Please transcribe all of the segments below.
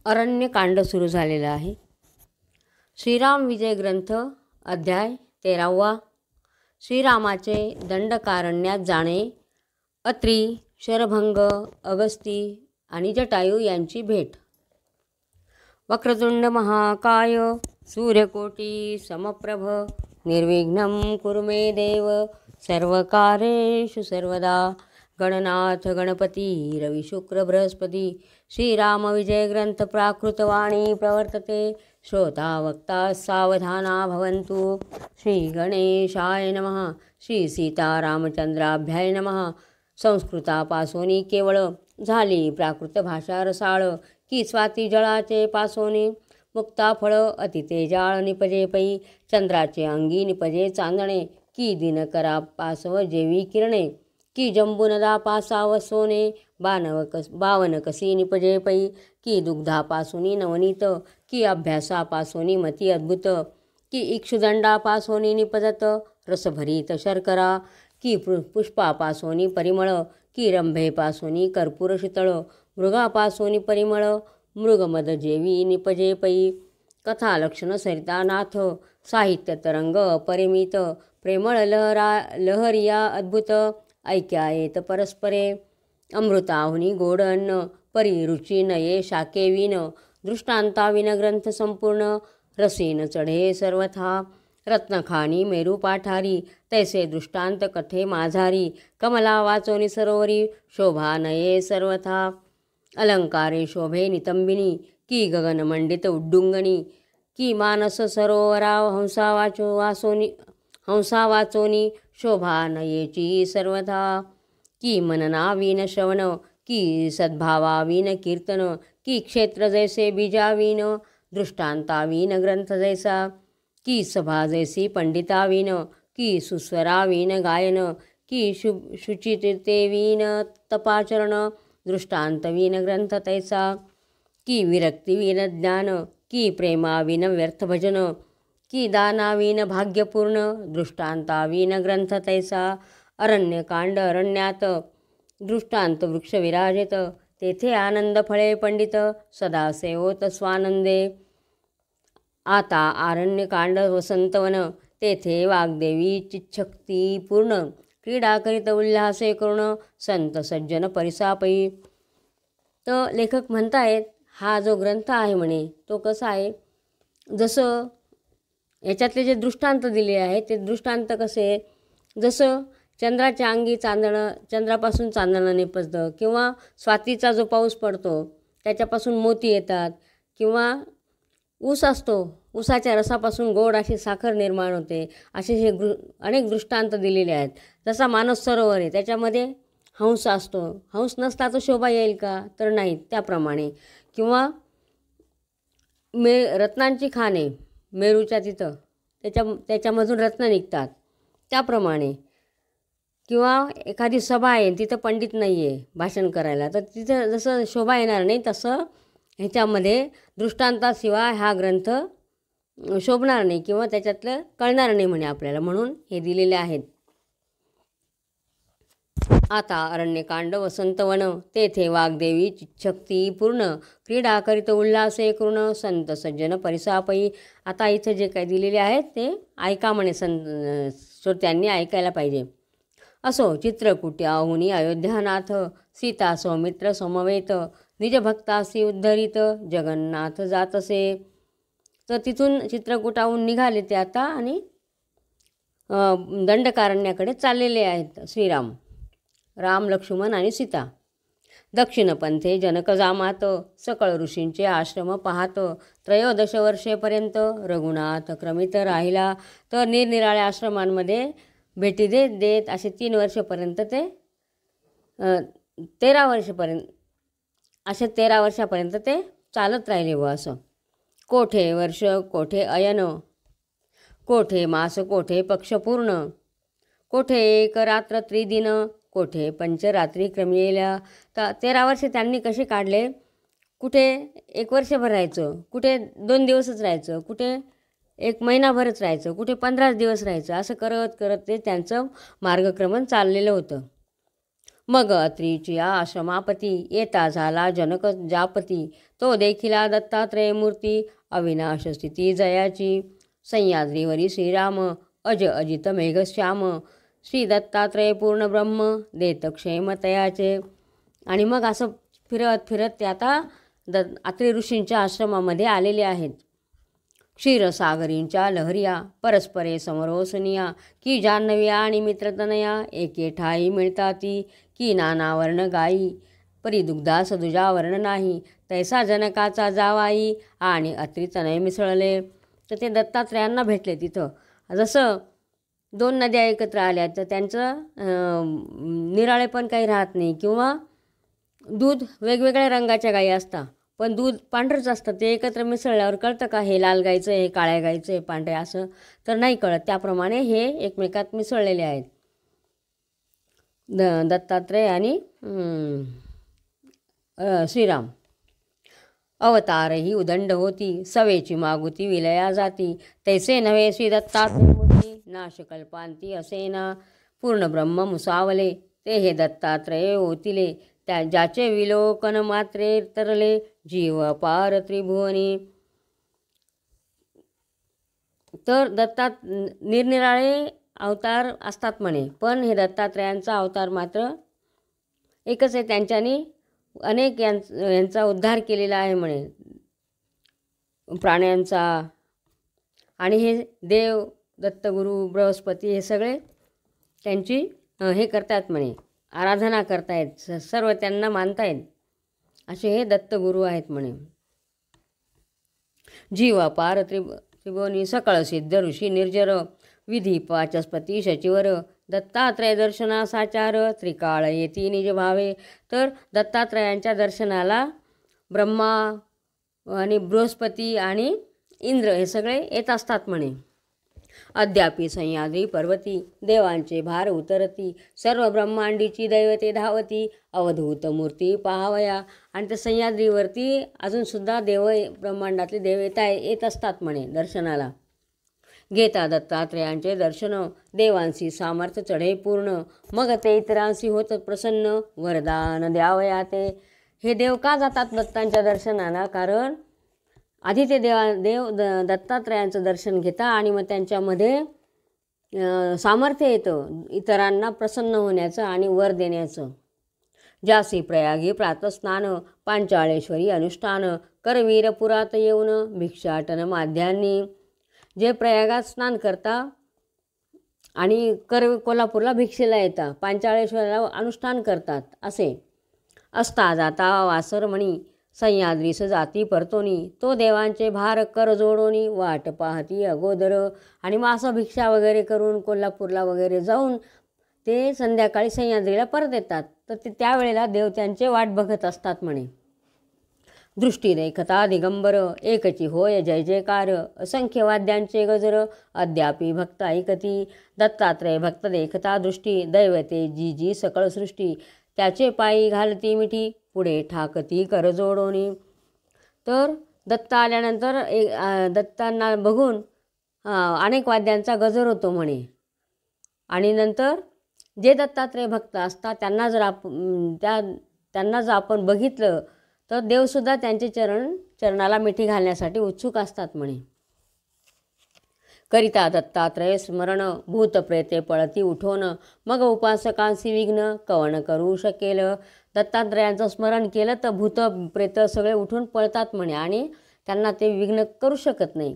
अरण्यकांड सुरू झालेलं आहे. श्रीराम विजय ग्रंथ अध्याय 13वा. श्रीरामाचे दंडकारण्यात जाणे. अत्री, शरभंग, अगस्ती आणि जटायू यांची भेट. वक्रतुंड महाकाय सूर्यकोटी समप्रभ निर्विघ्नं कुरु मे देव सर्वकार्येषु सर्वदा. गणनाथ गणपती रवि शुक्र बृहस्पती. श्रीराम विजय ग्रंथ प्राकृतवाणी प्रवर्तते. श्रोता वक्ता सावधाना भवन्तु. श्री गणेशाय नमः. श्री सीतारामचंद्राभ्याय नमः. संस्कृतापासोनी केवळ झाली प्राकृत भाषा रसाळ. की स्वाती जळाचे पासोनी मुक्ता फळ अतितेजाळ निपजे पै. चंद्राचे अंगी निपजे चांदणे. की दिनकरा पासव जेवी किरणे. की जंबुनदा पासाव सोने बावन कसी निपजे पै. की दुग्धापासोनी नवनीत. की अभ्यासापासोनी मती अद्भुत. की इक्षुदंडापासोनी निपजत रसभरीत शर्करा. की पुष्पापासोनी परिमळ. की रंभेपासोनी कर्पूर शीतळ. मृगापासोनी परिमळ मृगमद जेवी निपजे पै. कथा लक्षण सरितानाथ. साहित्य तरंग अपरिमित. प्रेमळ लहरिया अद्भुत. ऐक्या येत परस्परे. अमृताहुनी गोड अन्न. परी रुची नये शाकेविन. दृष्टांताविन ग्रंथ संपूर्ण. रसीन चढे सर्वथा. रत्नखानी मेरू पाठारी. तैसे दृष्टांत कथे माझारी. कमला वाचोनी सरोवरी. शोभा नये सर्वथा. अलंकारे शोभे नितंबिनी. की गगनमंडित उड्डुंगणी. की मानस सरोवराव हंसा वाचोनी शोभा नयेची सर्वथा. की मननावीन श्रवण. की सद्भावावीन कीर्तन. की क्षेत्र जैसे बीजावीन. दृष्टांतावीन ग्रंथ जैसा. की सभा जैसी पंडितावीन. की सुस्वरावीन गायन. की शुचितेवीन तपाचरण. दृष्टांतवीन ग्रंथ तैसा. की विरक्तिवीन ज्ञान. की प्रेमावीन व्यर्थ भजन. की दानावीन भाग्यपूर्ण. दृष्टांतावीन ग्रंथ तैसा. अरण्यकांड अरण्यात दृष्टांत वृक्ष विराजित. तेथे आनंद फळे पंडित सदा सेवोत स्वानंदे. आता आरण्यकांड वसंतवन. तेथे वाग्देवी चिच्छक्ती पूर्ण. क्रीडा करीत उल्हासे करुण संत सज्जन परिसापई. तर लेखक म्हणतायत हा जो ग्रंथ आहे म्हणे तो कसा आहे, जसं याच्यातले जे दृष्टांत दिले आहेत ते दृष्टांत कसे, जसं चंद्राच्या अंगी चांदणं, चंद्रापासून चांदणं निपजतं, किंवा स्वातीचा जो पाऊस पडतो त्याच्यापासून मोती येतात, किंवा ऊस असतो, ऊसाच्या रसापासून गोड अशी साखर निर्माण होते, असे हे अनेक दृष्टांत दिलेले आहेत. जसा मानस सरोवर आहे त्याच्यामध्ये हंस असतो, हंस नसता तर शोभा येईल का, तर नाही, त्याप्रमाणे. किंवा रत्नांची खाणे मेरूच्या तिथं त्याच्यामधून रत्न निघतात त्याप्रमाणे. किंवा एखादी सभा आहे तिथं पंडित नाही आहे भाषण करायला, तर तिथं जसं शोभा येणार नाही तसं ह्याच्यामध्ये दृष्टांताशिवाय हा ग्रंथ शोभणार नाही किंवा त्याच्यातलं कळणार नाही म्हणे आपल्याला, म्हणून हे दिलेले आहेत. आता अरण्यकांड वसंतवन. तेथे वाग्देवी चिच्छक्ती पूर्ण. क्रीडा करीत उल्हासे करुण संत सज्जन परिसापई. आता इथं जे काही दिलेले आहेत ते ऐका म्हणे, श्रोत्यांनी ऐकायला पाहिजे. असो चित्रकूट्याहुनी अयोध्यानाथ. सीता सौमित्र समवेत. निजभक्तासी उद्धरित जगन्नाथ जातसे. तर तिथून चित्रकूटाहून निघाले ते आता आणि दंडकारण्याकडे चाललेले आहेत श्रीराम, राम, लक्ष्मण आणि सीता. दक्षिणपंथे जनकजामात. सकळ ऋषींचे आश्रम पाहत. 13 वर्षेपर्यंत रघुनाथ क्रमित राहिला. तर निरनिराळ्या आश्रमांमध्ये भेटी देत देत असे 3 वर्षापर्यंत ते 13 वर्षापर्यंत ते चालत राहिले व असं. कोठे वर्ष कोठे अयन. कोठे मास कोठे पक्ष पूर्ण. कोठे एक रात्र त्रिदिन. कोठे पंचरात्री क्रमिलेल्या. तर 13 वर्षे त्यांनी कसे काढले, कुठे 1 वर्षभर राहायचं, कुठे 2 दिवसच राहायचं, कुठे 1 महिनाभरच राहायचं, कुठे 15 दिवस राहायचं, असं करत करत ते त्यांचं मार्गक्रमण चाललेलं होतं. मग अत्रीची आश्रमापती येता झाला जनक जापती, तो देखिला दत्तात्रय मूर्ती अविनाश स्थिती जयाची. सह्याद्रीवरी श्रीराम अज अजित मेघश्याम, श्री दत्तात्रय पूर्ण ब्रह्म देत क्षेम तयाचे. आणि मग असं फिरत फिरत ते आता अत्री ऋषींच्या आश्रमामध्ये आलेले आहेत. क्षीरसागरींच्या लहरिया परस्परे समरोसनिया, की जान्हविया आणि मित्रतनया एके ठाई मिळताती. की नाना वर्ण गाई परी दुग्धा सदुजा वर्ण नाही, तैसा जनकाचा जावाई आणि अत्रितनय मिसळले. तर ते दत्तात्रयांना भेटले तिथं. जसं दोन नद्या एकत्र आल्या तर त्यांचं निराळे पण काही राहत नाही, किंवा दूध वेगवेगळ्या रंगाच्या गायी असतात पण दूध पांढरंच असतं, ते एकत्र मिसळल्यावर कळतं का हे लाल गायचं हे काळ्या गायचं हे पांढरे, असं तर नाही कळत. त्याप्रमाणे हे एकमेकात मिसळलेले आहेत दत्तात्रय आणि श्रीराम. अवतारही उदंड होती सवेची मागुती विलया जाती, तैसे नव्हे श्री दत्तात्रय मूर्ती नाशकल्पांती असेना. पूर्ण ब्रह्म मुसावले ते हे दत्तात्रय होतिले, त्या ज्याचे विलोकन मात्रे तरले जीव अपार त्रिभुवनी. तर निरनिराळे अवतार असतात म्हणे, पण हे दत्तात्रयांचा अवतार मात्र एकच आहे. त्यांच्यानी अनेक यांचा उद्धार केलेला आहे म्हणे, प्राण्यांचा. आणि हे देव दत्तगुरू बृहस्पती हे सगळे त्यांची हे करतात म्हणे, आराधना करतायत, सर्व त्यांना मानतायत, असे हे दत्तगुरू आहेत म्हणे. जीव अपार त्रिभुवनी सकळ सिद्ध ऋषी निर्जर, विधी वाचस्पती शचिवर दत्तात्रय दर्शना साचार. त्रिकाळ येती निज भावे, तर दत्तात्रयांच्या दर्शनाला ब्रह्मा आणि बृहस्पती आणि इंद्र हे सगळे येत असतात म्हणे. अद्यापि सह्याद्री पर्वती देवांचे भार उतरती, सर्व ब्रह्मांडीची दैवते धावती, अवधूत मूर्ती पाहावया. आणि त्या सह्याद्रीवरती अजूनसुद्धा देव ब्रह्मांडातले देव येत असतात म्हणे दर्शनाला. घेता दत्तात्रयांचे दर्शन देवांशी सामर्थ्य चढे पूर्ण, मग ते इतरांशी होत प्रसन्न वरदान द्यावया ते. हे देव का जातात दत्तांच्या दर्शनाला? कारण आधी ते देव दत्तात्रयांचं दर्शन घेता आणि मग त्यांच्यामध्ये सामर्थ्य येतं इतरांना प्रसन्न होण्याचं आणि वर देण्याचं. जासी प्रयागी प्रातस्नान पांचाळेश्वरी अनुष्ठान, करवीर पुरात येऊन भिक्षाटन माध्यान्नी. जे प्रयागात स्नान करता आणि कोल्हापूरला भिक्षेला येतात, पांचाळेश्वराला अनुष्ठान करतात, असे असता जाता वासरमणी सह्याद्रीस जाती परतोनी, तो देवांचे भार कर जोडोनी वाट पाहती अगोदर. आणि मग असं भिक्षा वगैरे करून कोल्हापूरला वगैरे जाऊन ते संध्याकाळी सह्याद्रीला परत येतात, तर ते त्यावेळेला देव त्यांचे वाट बघत असतात म्हणे. दृष्टी देखता दिगंबर एकची होय जय जयकार, असंख्य वाद्यांचे गजर अद्यापि भक्त ऐकती. दत्तात्रय भक्त देखता दृष्टी दैवते जी जी सकळ सृष्टी, त्याचे पायी घालती मिठी पुढे ठाकती कर जोडोनी. तर दत्त आल्यानंतर दत्तांना बघून अनेक वाद्यांचा गजर होतो म्हणे. आणि नंतर जे दत्तात्रय भक्त असतात त्यांना जर आपण बघितलं तर देवसुद्धा त्यांचे चरणाला मिठी घालण्यासाठी उत्सुक असतात म्हणे. करिता दत्तात्रय स्मरण भूत प्रेते पळती उठोन, मग उपासकांशी विघ्न कवण करू शकेल. दत्तात्रयांचं स्मरण केलं तर भूत प्रेत सगळे उठून पळतात म्हणे आणि त्यांना ते विघ्न करू शकत नाही.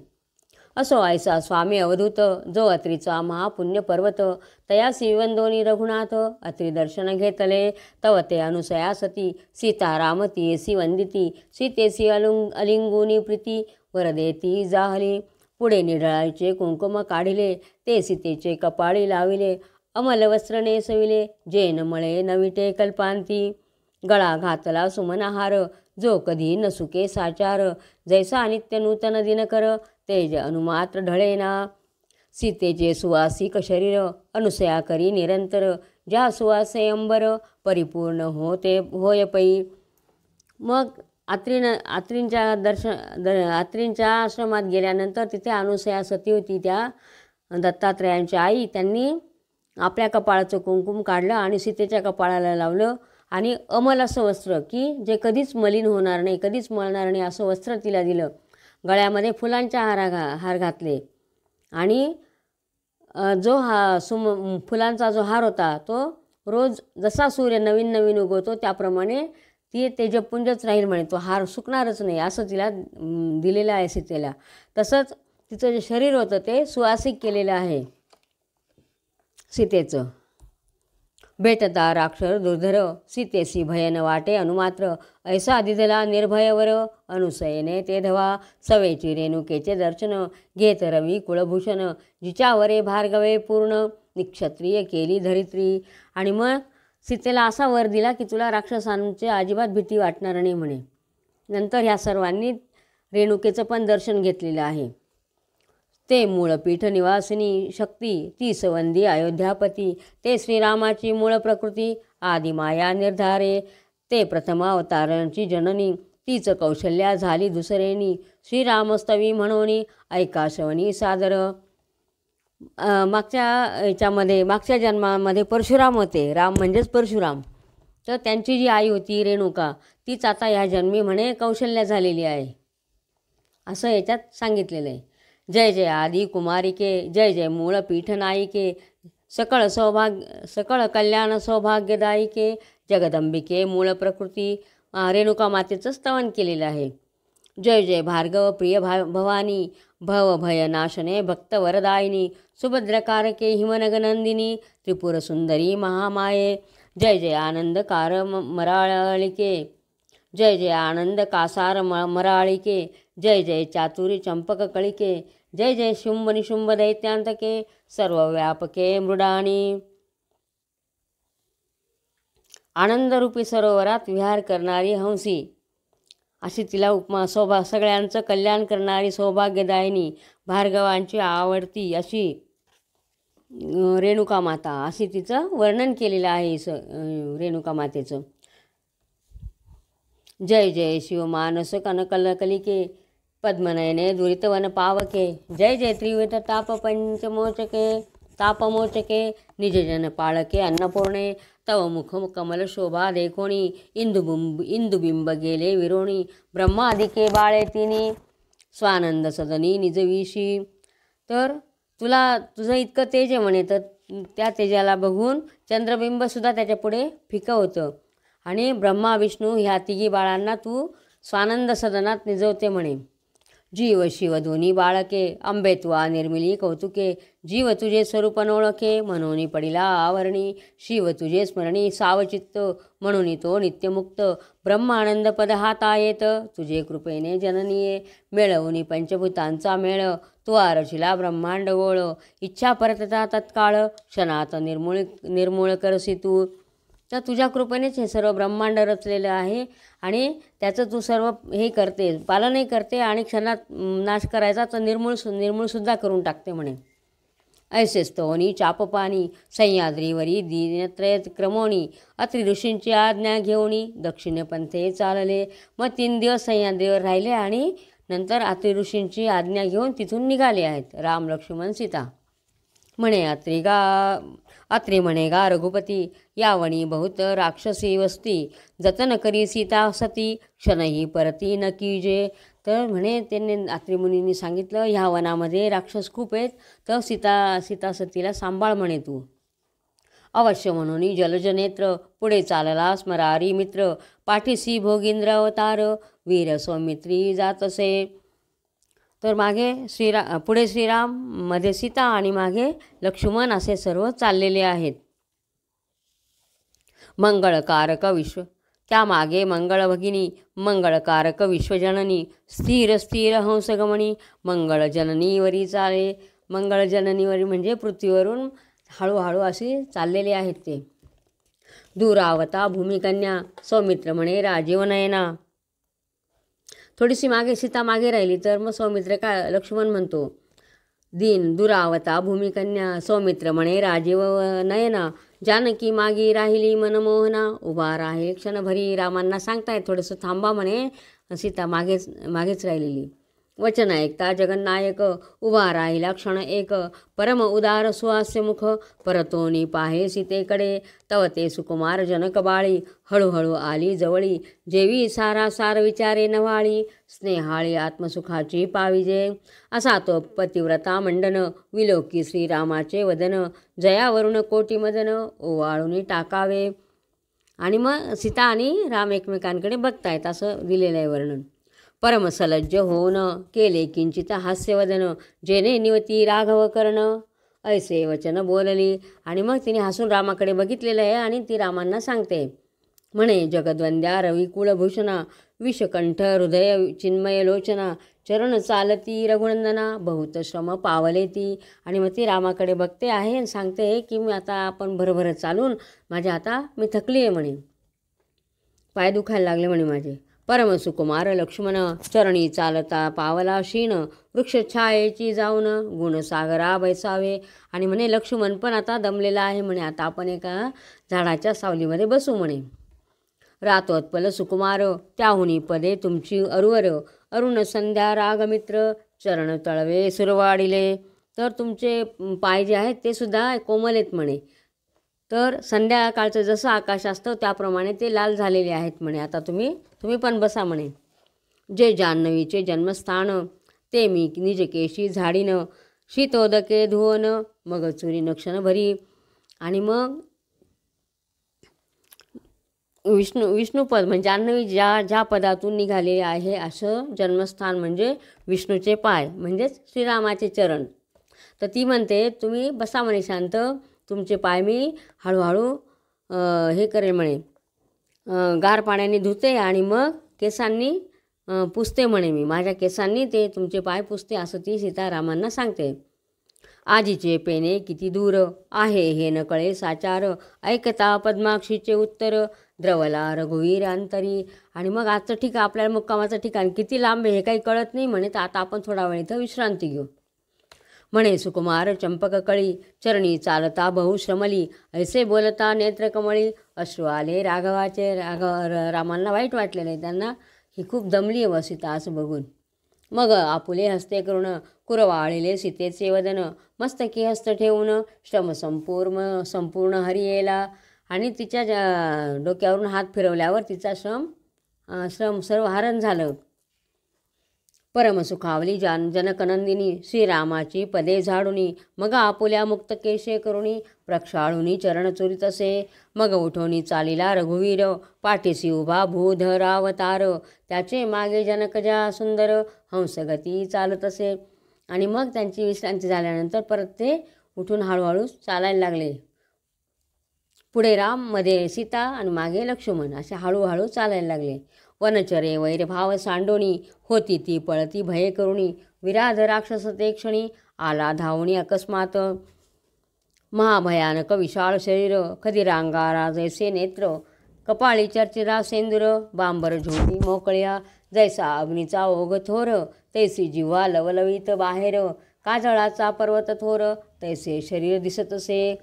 असो ऐसा स्वामी अवधूत जो अत्रीचा महापुण्य पर्वत, तयासी वंदोनी रघुनाथ अत्री दर्शन घेतले. तव ते अनुसया सती सीता रामती येसी वंदिती, सीतेसी अलिंगुनी प्रीती वरदेती जाहली. पुढे निढळायचे कुंकुम काढिले ते सीतेचे कपाळी लाविले, अमल वस्त्र नेसविले जेन मळे नविटे कल्पांती. गळा घातला सुमनहार जो कधी न सुके साचार, जैसा नित्य नूतन दिनकर तेज अनुमात्र ढळेना. सीतेचे सुवासिक शरीर अनुसया करी निरंतर, ज्या सुवासे अंबर परिपूर्ण होय पै. मग आत्रींच्या आश्रमात गेल्यानंतर तिथे अनुसया सती होती, त्या दत्तात्रयांची आई. त्यांनी आपल्या कपाळाचं कुंकुम काढलं आणि सीतेच्या कपाळाला लावलं आणि अमल असं वस्त्र की जे कधीच मलिन होणार नाही, कधीच मळणार नाही असं वस्त्र तिला दिलं. गळ्यामध्ये फुलांच्या हार घातले आणि जो फुलांचा जो हार होता तो रोज जसा सूर्य नवीन नवीन उगवतो त्याप्रमाणे ती तेजपुंजच राहील म्हणे, तो हार सुकणारच नाही असं तिला दिलेलं आहे सीतेला. तसंच तिचं जे शरीर होतं ते सुवासिक केलेलं आहे सीतेचं. भेटता राक्षर दुर्धर सीतेसी भयन वाटे अनुमात्र, ऐसा दिदला निर्भयवर अनुसयने ते धवा, सवेची रेणुकेचे दर्शन घेत रवी कुळभूषण, जिच्यावरे भार्गवे पूर्ण निक्षत्रिय केली धरित्री. आणि मग सीतेला असा वर दिला की तुला राक्षसांची अजिबात भीती वाटणार नाही म्हणे. नंतर ह्या सर्वांनी रेणुकेचं पण दर्शन घेतलेलं आहे. ते मूळपीठ निवासिनी शक्ती ती सवंदी अयोध्यापती, ते श्रीरामाची मूळ प्रकृती आदिमाया निर्धारे, ते प्रथम अवतारांची जननी तीच कौशल्या झाली दुसरेनी, श्रीरामस्तवी म्हणून ऐका श्रवणी सादर. मागच्या जन्मामध्ये परशुराम होते, राम म्हणजेच परशुराम. तर त्यांची जी आई होती रेणुका तीच आता ह्या जन्मी म्हणे कौशल्या झालेली आहे असं याच्यात सांगितलेलं आहे. जय जय आदि कुमारिके, जय जय मूळ पीठ नायिके, सकळ कल्याण सौभाग्यदायिके, जगदंबिके मूळ प्रकृती. रेणुका मातेचं स्तवन केलेलं आहे. जय जय भार्गव प्रिय भवानी, भव भयनाशने भक्तवरदायिनी, सुभद्रकारके हिमनगनंदिनी, त्रिपुर सुंदरी महामाये. जय जय आनंदकार मराळिके, जय जय आनंद कासार मराळिके, जय जय चातुरी चंपक कळिके, जय जय शुंभ निशुंभ दैत्यांतके, सर्वव्यापके मृडाणी. आनंदरूपी सरोवरात विहार करणारी हंसी अशी तिला उपमा. सगळ्यांचं कल्याण करणारी सौभाग्यदायिनी, भार्गवांची आवडती अशी रेणुका माता अशी तिचं वर्णन केलेलं आहे रेणुका मातेचं. जय जय शिवमानस कनकलकलिके, पद्मनयने दुरितवन पावके, जय जय त्रिविध तापमोचके, निजजन पाळके अन्नपूर्णे, तव मुख कमल शोभा देखोणी, इंदुबिंब गेले विरोणी, ब्रह्मादिके बाळे तिनी, स्वानंद सदनी निजविशी. तर तुझं इतकं तेज आहे म्हणे, तर त्या तेजाला बघून चंद्रबिंबसुद्धा त्याच्या पुढे फिकं होतं आणि ब्रह्मा विष्णू ह्या तिघी बाळांना तू स्वानंद सदनात निजवते म्हणे. जीव शिव दोन्ही बाळके, अंबे तुआ निर्मिली कौतुके, जीव तुझे स्वरूप नोळखे म्हणून पडिला आवरणी, शिव तुझे स्मरणी सावचित्त म्हणून तो नित्यमुक्त, ब्रह्मानंद पद हाता येत तुझे कृपेने जननीये, मिळवून पंचभूतांचा मेळ तुआ रचिला ब्रह्मांड गोळ, इच्छा परतता तत्काळ क्षणात निर्मूळ करसी तू. तर तुझ्या कृपेनेच हे सर्व ब्रह्मांड रचलेलं आहे आणि त्याचं तू सर्व हे करते, पालनही करते आणि क्षणात नाश करायचा तर निर्मूळसुद्धा करून टाकते म्हणे. ऐसे स्तवनी चापपानी सह्याद्रीवरी दीनत्रय क्रमोणी, अत्रि ऋषींची आज्ञा घेऊनी दक्षिणे पंथे चालले. मग 3 दिवस सह्याद्रीवर राहिले आणि नंतर अत्रि ऋषींची आज्ञा घेऊन तिथून निघाले आहेत राम लक्ष्मण सीता. म्हणे अत्रि म्हणे गा रघुपती, यावणी बहुत राक्षसी वस्ती, जतन करी सीता सती, क्षणही परती न कीजे. तर म्हणे त्यांनी अत्रि मुनींनी सांगितलं ह्या वनामध्ये राक्षस खूप आहेत, तर सीता सतीला सांभाळ म्हणे तू. अवश्य म्हणून जलजनेत्र पुढे चालला स्मरारी मित्र, पाठीसी भोगींद्र अवतार वीर सौमित्री जातसे. तर पुढे श्रीराम, मध्ये सीता आणि मागे लक्ष्मण असे सर्व चाललेले आहेत. मंगळकारक त्यामागे मंगळ भगिनी, मंगळकारक विश्वजननी, स्थिर स्थिर हंसगमनी, मंगळजननीवरी चाले. मंगळजननीवरी म्हणजे पृथ्वीवरून हळूहळू असे चाललेले आहेत ते. दुरावता भूमिकन्या सौमित्र म्हणे राजीव नयना. थोडीशी मागे सीता मागे राहिली तर मग सौमित्र लक्ष्मण म्हणतो दुरावता भूमिकन्या सौमित्र म्हणे राजीव नयना, जानकी मागी राहिली मनमोहना, उभा राहील क्षणभरी. रामांना सांगतायत थोडंसं थांबा म्हणे, सीता मागेच राहिलेली. वचन ऐकता जगन्नायक, उभा राहिला क्षण एक, परम उदार सुहास्य मुख, परतोनी पाहे सीतेकडे, तव ते सुकुमार जनक बाळी, हळूहळू आली जवळी, जेवी सारासार विचारे नवाळी, स्नेहाळी आत्मसुखाची पाविजे, असा तो पतिव्रता मंडन, विलोकी श्रीरामाचे वदन, जयावरून कोटी मदन, ओवाळून टाकावे. आणि मग सीता आणि राम एकमेकांकडे बघतायत असं दिलेलं आहे वर्णन. परमसलज्ज होऊन केले किंचित हास्यवदन, जेणे निवती राघव कर्ण, ऐसे वचन बोलली. आणि मग तिने हसून रामाकडे बघितलेलं आहे आणि ती रामांना सांगते. म्हणे, जगद्वंद्या रवी कुळभूषणा, विषकंठ हृदय चिन्मय लोचना, चरण चालती रघुनंदना, बहुत श्रम पावले ती. आणि मग ती रामाकडे बघते आहे आणि सांगते की मी आता आपण भरभर चालून आता मी थकली आहे म्हणे, पाय दुखायला लागले म्हणे माझे. परम सुकुमार लक्ष्मण, चरणी चालता पावला शीण, वृक्षछायेची जाऊन गुणसागरा बैसावे. आणि म्हणे लक्ष्मण पण आता दमलेला आहे म्हणे, आता आपण एका झाडाच्या सावलीमध्ये बसू म्हणे. रातोत्पल सुकुमार, त्याहुनी पदे तुमची अरुवर, अरुण संध्या रागमित्र, चरण तळवे सुरवाडिले. तर तुमचे पाय जे आहेत ते सुद्धा कोमल आहेत म्हणे, तर संध्याकाळचं जसं आकाश असतं त्याप्रमाणे ते लाल झालेले आहेत म्हणे, आता तुम्ही पण बसा म्हणे. जे जान्हवीचे जन्मस्थान, ते मी निजकेशी झाडीन, शीतोदके धुवन, मग चुरी क्षण भरी. आणि मग विष्णुपद म्हणजे जान्हवी ज्या पदातून निघालेले आहे असं जन्मस्थान म्हणजे विष्णूचे पाय म्हणजेच श्रीरामाचे चरण. तर ती म्हणते तुम्ही बसा म्हणे शांत, तुमचे पाय मी हळूहळू हे करेल म्हणे, गार पाण्याने धुते आणि मग केसांनी पुसते म्हणे, मी माझ्या केसांनी ते तुमचे पाय पुसते, असं ती सीतारामांना सांगते. आजीचे पेने किती दूर आहे हे न कळे साचार, ऐकता पद्माक्षीचे उत्तर, द्रवला रघुवीर अंतरी. आणि मग आजचं ठिकाण आपल्याला मुक्कामाचं ठिकाण किती लांब आहे हे काही कळत नाही म्हणे, तर आता आपण थोडा वेळ इथं विश्रांती घेऊ. म्हणे सुकुमार चंपक कळी, चरणी चालता बहु श्रमली, ऐसे बोलता नेत्रकमळी, अश्रू आले राघवाचे. रामांना वाईट वाटलेलं आहे, त्यांना ही खूप दमली आहे सीता असं बघून. मग आपुले हस्ते करून कुरवाळले सीतेचे वदन, मस्तकी हस्त ठेवून श्रम संपूर्ण हरियेला. आणि तिच्या डोक्यावरून हात फिरवल्यावर तिचा श्रम सर्व हरण झालं. परमसुखावली जनकनंदिनी, श्रीरामाची पदे झाडुनी, मग आपुल्या मुक्त केशे करुणी, प्रक्षाळुनी चरण चोरितसे. मग उठवणी चालिला रघुवीर, पाठीसी उभा भूधरावतार, त्याचे मागे जनकजा सुंदर, हंसगती चालत असे. आणि मग त्यांची विश्रांती झाल्यानंतर परत ते उठून हळूहळू चालायला लागले. पुढे राम, मध्ये सीता आणि मागे लक्ष्मण असे हळूहळू चालायला लागले. वनचरे वैरभाव सांडोणी, होती ती पळती भये करुणी, विराध राक्षस ते क्षणी, आला धावणी अकस्मात. महाभयानक विशाळ शरीर, खदिरांगारा जैसे नेत्र, कपाळी चर्चिरा सेंदूर, बांबर झोंटी मोकळ्या, जैसा अग्नीचा ओघ थोर, तैसी जिव्हा लवलवीत बाहेर, काजळाचा पर्वत थोर, तैसे शरीर दिसतसे.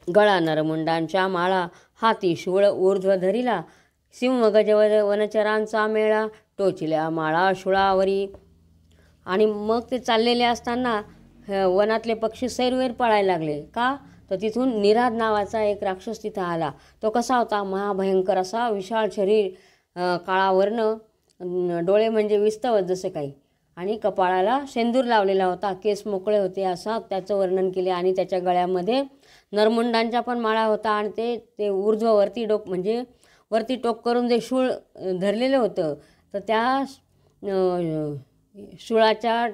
गळा नरमुंडांच्या माळा, हाती शूळ ऊर्ध्व धरिला, सिंह गजवद वनचरांचा मेळा, टोचल्या माळा शुळावरी. आणि मग ते चाललेले असताना वनातले पक्षी सैरवैर पळायला लागले. का तर तिथून निराध नावाचा एक राक्षस तिथं आला. तो कसा होता, महाभयंकर असा विशाळ शरीर, काळा वर्ण, डोळे म्हणजे विस्तवत जसे काही, आणि कपाळाला शेंदूर लावलेला होता, केस मोकळे होते असं त्याचं वर्णन केले. आणि त्याच्या गळ्यामध्ये नरमुंडांच्या पण माळा होता आणि ते ऊर्ध्ववरती म्हणजे वरती टोक करून जे शूळ धरलेलं होतं, तर त्या शूळाच्या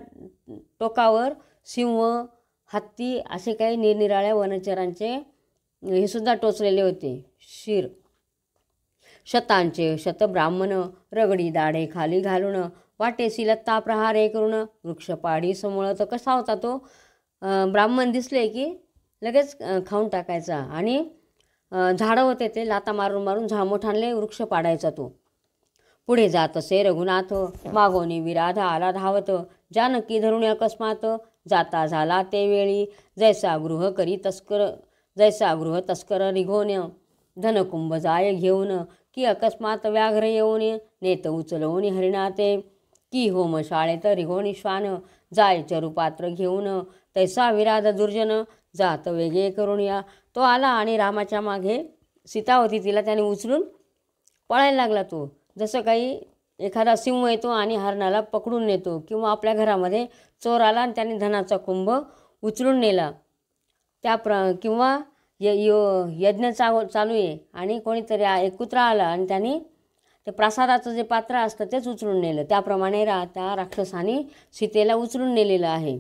टोकावर सिंह, हत्ती असे काही निरनिराळ्या वनचरांचे हे सुद्धा टोचलेले होते शिर. शतांचे शतब्राह्मण, रगडी दाढे खाली घालून, वाटेसी लत्ता प्रहारे करून, वृक्षपाडी समूळ. तर कसा होता तो, ब्राह्मण दिसले की लगेच खाऊन टाकायचा. आणि झाडं होते ते लाता मारून मारून मोठाले वृक्ष पाडायचा तो. पुढे जात असे रघुनाथ, मागोनी विराध आला धावत, जानकी धरून अकस्मात, जाता झाला ते वेळी, जैसा गृह तस्कर निघोन, धनकुंभ जाय घेऊन, की अकस्मात व्याघ्र येऊन, नेत उचलवून हरिणाते. की होम शाळेत रिघोणी श्वान जाय चरुपात्र घेऊन तैसा विराध दुर्जन जात वेगे करून या. तो आला आणि रामाच्या मागे सीता होती तिला त्याने उचलून पळायला लागला. तो जसं काही एखादा सिंह येतो आणि हरणाला पकडून नेतो, किंवा आपल्या घरामध्ये चोर आला आणि त्याने धनाचा कुंभ उचलून नेला, किंवा यज्ञ चालू आहे आणि कोणीतरी एक कुत्रा आला आणि त्याने ते प्रसादाचं जे पात्र असतं तेच उचलून नेलं, त्याप्रमाणे त्या राक्षसाने सीतेला उचलून नेलेलं आहे.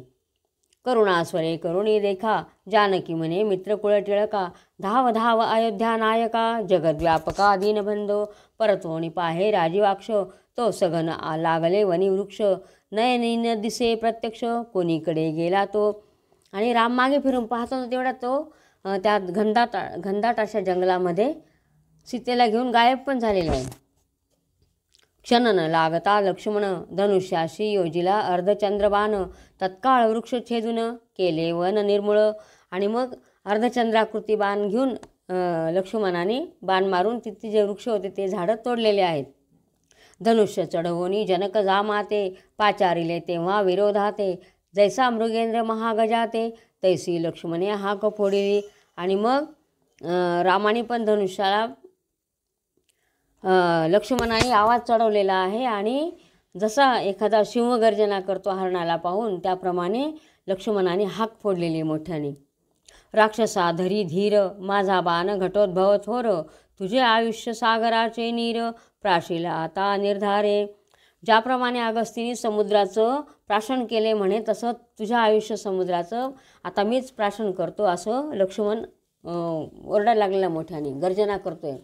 करुणास्वरे करुणी देखा जानकी म्हणे मित्रकुळ टिळका. धाव धाव अयोध्या नायका जगद्व्यापका दीनबंधो. परतोणी पाहे राजीवाक्ष तो सघन लागले वनी वृक्ष. नयनी न दिसे प्रत्यक्ष कोणीकडे गेला तो. आणि राम मागे फिरून पाहतो तेवढा तो त्या घनदाट अशा जंगलामध्ये सीतेला घेऊन गायब पण झालेला आहे. क्षण न लागता लक्ष्मण धनुष्याशी योजिला अर्धचंद्रबाण. तत्काळ वृक्ष छेदून केले वन निर्मूळ. आणि मग अर्धचंद्राकृती बाण घेऊन लक्ष्मणाने बाण मारून तिथे जे वृक्ष होते ते झाडं तोडलेले आहेत. धनुष्य चढवोनी जनक जामाते पाचारिले तेव्हा विरोधाते. जैसा मृगेंद्र महागजाते तैसी लक्ष्मणे हाक फोडिली. आणि मग रामाने पण धनुष्याला लक्ष्मणाने आवाज चढवलेला आहे आणि जसा एखादा सिंहगर्जना करतो हरणाला पाहून त्याप्रमाणे लक्ष्मणाने हाक फोडलेली मोठ्याने. राक्षसा धरी धीर माझा बाण घटोद्भव थोर. तुझे आयुष्य सागराचे नीर प्राशिला आता निर्धारे. ज्याप्रमाणे अगस्तीने समुद्राचं प्राशन केले म्हणे तसं तुझ्या आयुष्य समुद्राचं आता मीच प्राशन करतो असं लक्ष्मण ओरडायला लागलेला मोठ्याने गर्जना करतोय.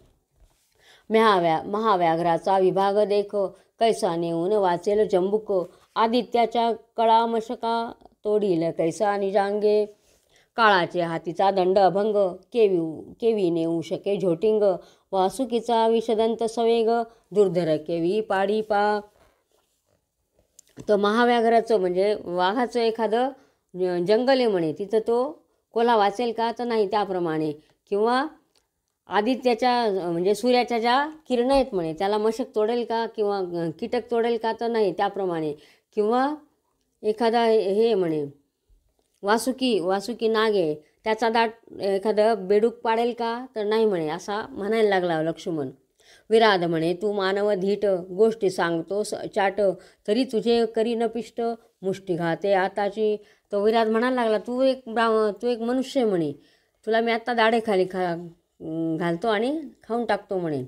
महाव्याघ्राचा विभाग देख कैसा नेऊन वाचेल जंबुक. आदित्याच्या कळामशका तोडील कैसा निजांगे. काळाचे हातीचा दंड अभंग केवी नेऊ शके झोटिंग. वासुकीचा विषदंत सवेग दुर्धर केवी पाडी पा. तर महाव्याघ्राचं म्हणजे वाघाचं एखादं जंगल आहे म्हणे, तिथं तो कोल्हा वाचेल का तर नाही त्याप्रमाणे. किंवा आदित्याच्या म्हणजे सूर्याच्या ज्या किरण आहेत म्हणे त्याला मशक तोडेल का किंवा कीटक तोडेल का तर नाही त्याप्रमाणे. किंवा एखादा हे म्हणे वासुकी नाग आहे त्याचा दाट एखादं बेडूक पाडेल का तर नाही म्हणे असा म्हणायला लागला लक्ष्मण. विराध म्हणे तू मानव धीट गोष्टी सांगतो चाट. तरी तुझे करी न पिष्ट मुष्टी घाते आताची. तो विराध म्हणायला लागला तू एक मनुष्य आहे म्हणे, तुला मी आत्ता दाढे खाली घालतो आणि खाऊन टाकतो म्हणे.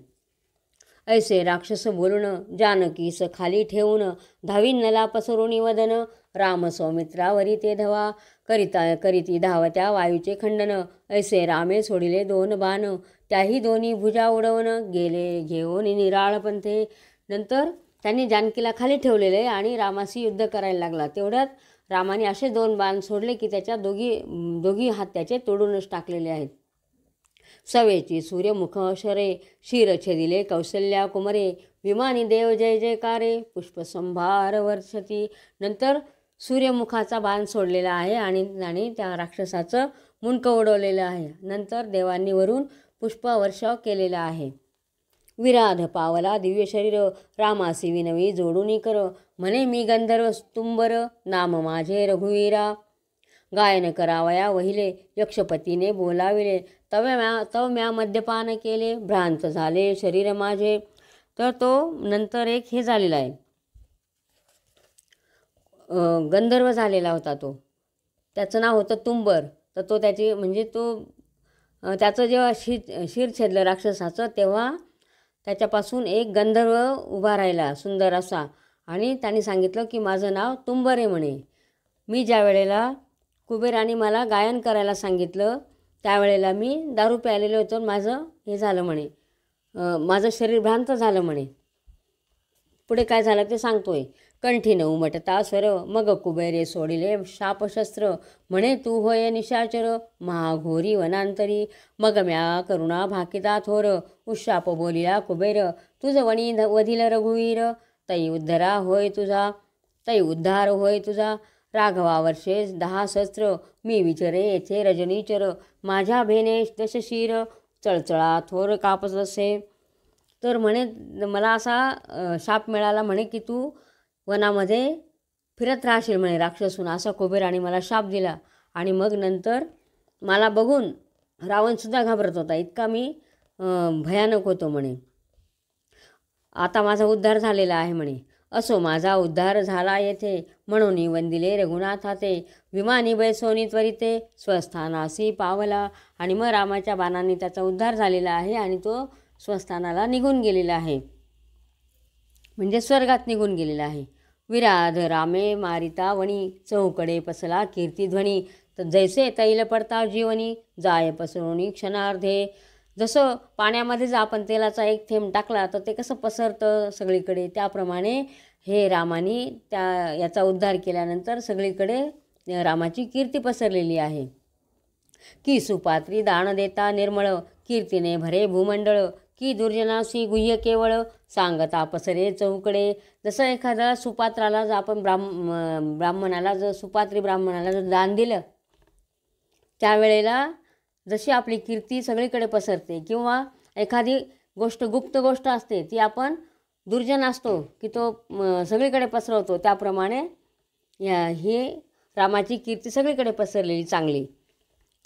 ऐसे राक्षस बोलून जानकीस खाली ठेवून धावीन नला पसरुणी वदन. राम सौमित्रावरी ते धवा करीती धावत्या वायूचे खंडन. ऐसे रामे सोडिले दोन बाण त्याही दोन्ही भुजा उडवून गेले घेऊन निराळ पंथे. नंतर त्यांनी जानकीला खाली ठेवलेले आणि रामाशी युद्ध करायला लागला. तेवढ्यात रामाने असे दोन बाण सोडले की त्याच्या दोघी हात त्याचे तोडूनच टाकलेले आहेत. सवेची सूर्यमुख शरे शिर छेदिले कौशल्या कुमरे. विमानी देव जय जयकारे पुष्पसंभार वर्षती. नंतर सूर्यमुखाचा बाण सोडलेला आहे आणि त्या राक्षसाचं मुंडकं उडवलेलं आहे. नंतर देवांनी वरून पुष्पवर्षाव केलेला आहे. विराध पावला दिव्य शरीर रामासी विनवी जोडूनी कर. म्हणे मी गंधर्व तुंबर नाम माझे रघुवीरा. गायन करावया वहिले यक्षपतीने बोलाविले. तव म्या मद्यपान केले भ्रांत झाले शरीर माझे. तर तो नंतर एक हे झालेला आहे गंधर्व झालेला होता तो, त्याचं नाव होतं तुंबर. तर तो त्याची म्हणजे त्याचं जेव्हा शिर छेदलं राक्षसाचं तेव्हा त्याच्यापासून एक गंधर्व उभा राहिला सुंदर असा आणि त्यांनी सांगितलं की माझं नाव तुंबर आहे म्हणे. मी ज्या वेळेला कुबेराने मला गायन करायला सांगितलं त्यावेळेला मी दारू प्यायलेलं होतं, माझं हे झालं म्हणे, माझं शरीर भ्रांत झालं म्हणे. पुढे काय झालं ते सांगतोय. कंठीन उमटता स्वर मग कुबेरे सोडिले शापशस्त्र. म्हणे तू होय निशाचर महाघोरी वनांतरी. मग म्या करुणा भाकिता थोर उशाप बोलिला कुबेर. तुझ वणी वधिल रघुवीर तै उद्धार होय तुझा. राघवा वर्षे 10 सहस्त्र मी विचरे येथे रजनीचर. माझ्या भेने दशशीर चळचळा थोर कापस असे. तर म्हणे मला असा शाप मिळाला म्हणे की तू वनामध्ये फिरत राहशील म्हणे राक्षसून, असा कुबेराने मला शाप दिला. आणि मग नंतर मला बघून रावणसुद्धा घाबरत होता, इतका मी भयानक होतो म्हणे. आता माझा उद्धार झालेला आहे म्हणे. असो माझा उद्धार झाला येथे, म्हणून वंदिले रघुनाथा ते. विमानी बैसोनी त्वरिते स्वस्थानासी पावला. आणि मग रामाच्या बाणांनी त्याचा उद्धार झालेला आहे आणि तो स्वस्थानाला निघून गेलेला आहे, म्हणजे स्वर्गात निघून गेलेला आहे. विराध रामे मारिता वणी, चौकडे पसला कीर्तिध्वनी. तर जैसे तैल पडता जीवनी, जाय पसरोनी क्षणार्धे. जसं पाण्यामध्ये जर आपण तेलाचा एक थेंब टाकला तर ते कसं पसरतं सगळीकडे, त्याप्रमाणे हे रामाने याचा उद्धार केल्यानंतर सगळीकडे रामाची कीर्ती पसरलेली आहे. की सुपात्री दान देता निर्मळ, कीर्तीने भरे भूमंडळ. की दुर्जनासी गुह्य केवळ, सांगता पसरे चौकडे. जसं एखाद्या सुपात्राला जर आपण ब्राह्मणाला जर सुपात्री ब्राह्मणाला जर दान दिलं, त्यावेळेला जशी आपली कीर्ती सगळीकडे पसरते, किंवा एखादी गुप्त गोष्ट असते ती आपण दुर्जन असतो की तो सगळीकडे पसरवतो, त्याप्रमाणे ही रामाची कीर्ती सगळीकडे पसरलेली चांगली.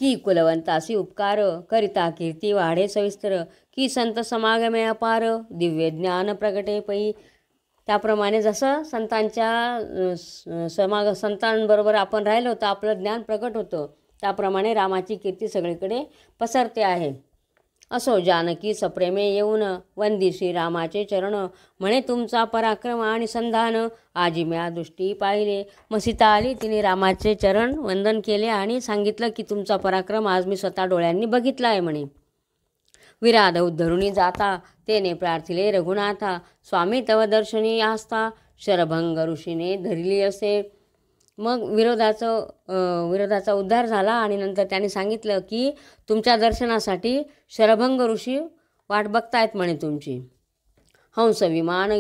की कुलवंतासी उपकार, करिता कीर्ती वाढे सविस्तर. की संत समागमे अपार, दिव्य ज्ञान प्रगटे पै. त्याप्रमाणे जसं संतांबरोबर आपण राहिलो तर आपलं ज्ञान प्रगट होतं, त्याप्रमाणे रामाची कीर्ती सगळीकडे पसरते आहे. असो जानकी सप्रेमे येऊन, वंदिशी रामाचे चरण. म्हणे तुमचा पराक्रम आणि संधान, आजी म्या दृष्टी पाहिले. मग सीता आली, तिने रामाचे चरण वंदन केले आणि सांगितलं की तुमचा पराक्रम आज मी स्वतः डोळ्यांनी बघितला आहे म्हणे. विराध उद्धरुणी जाता, तेने प्रार्थिले रघुनाथा. स्वामी तव दर्शनी आस्था, शरभंग ऋषीने धरली असे. मग विरोधाचा उद्धार झाला आणि नंतर त्याने सांगितलं की तुमच्या दर्शनासाठी शरभंग ऋषी वाट बघतायत म्हणे तुमची. हंस विमान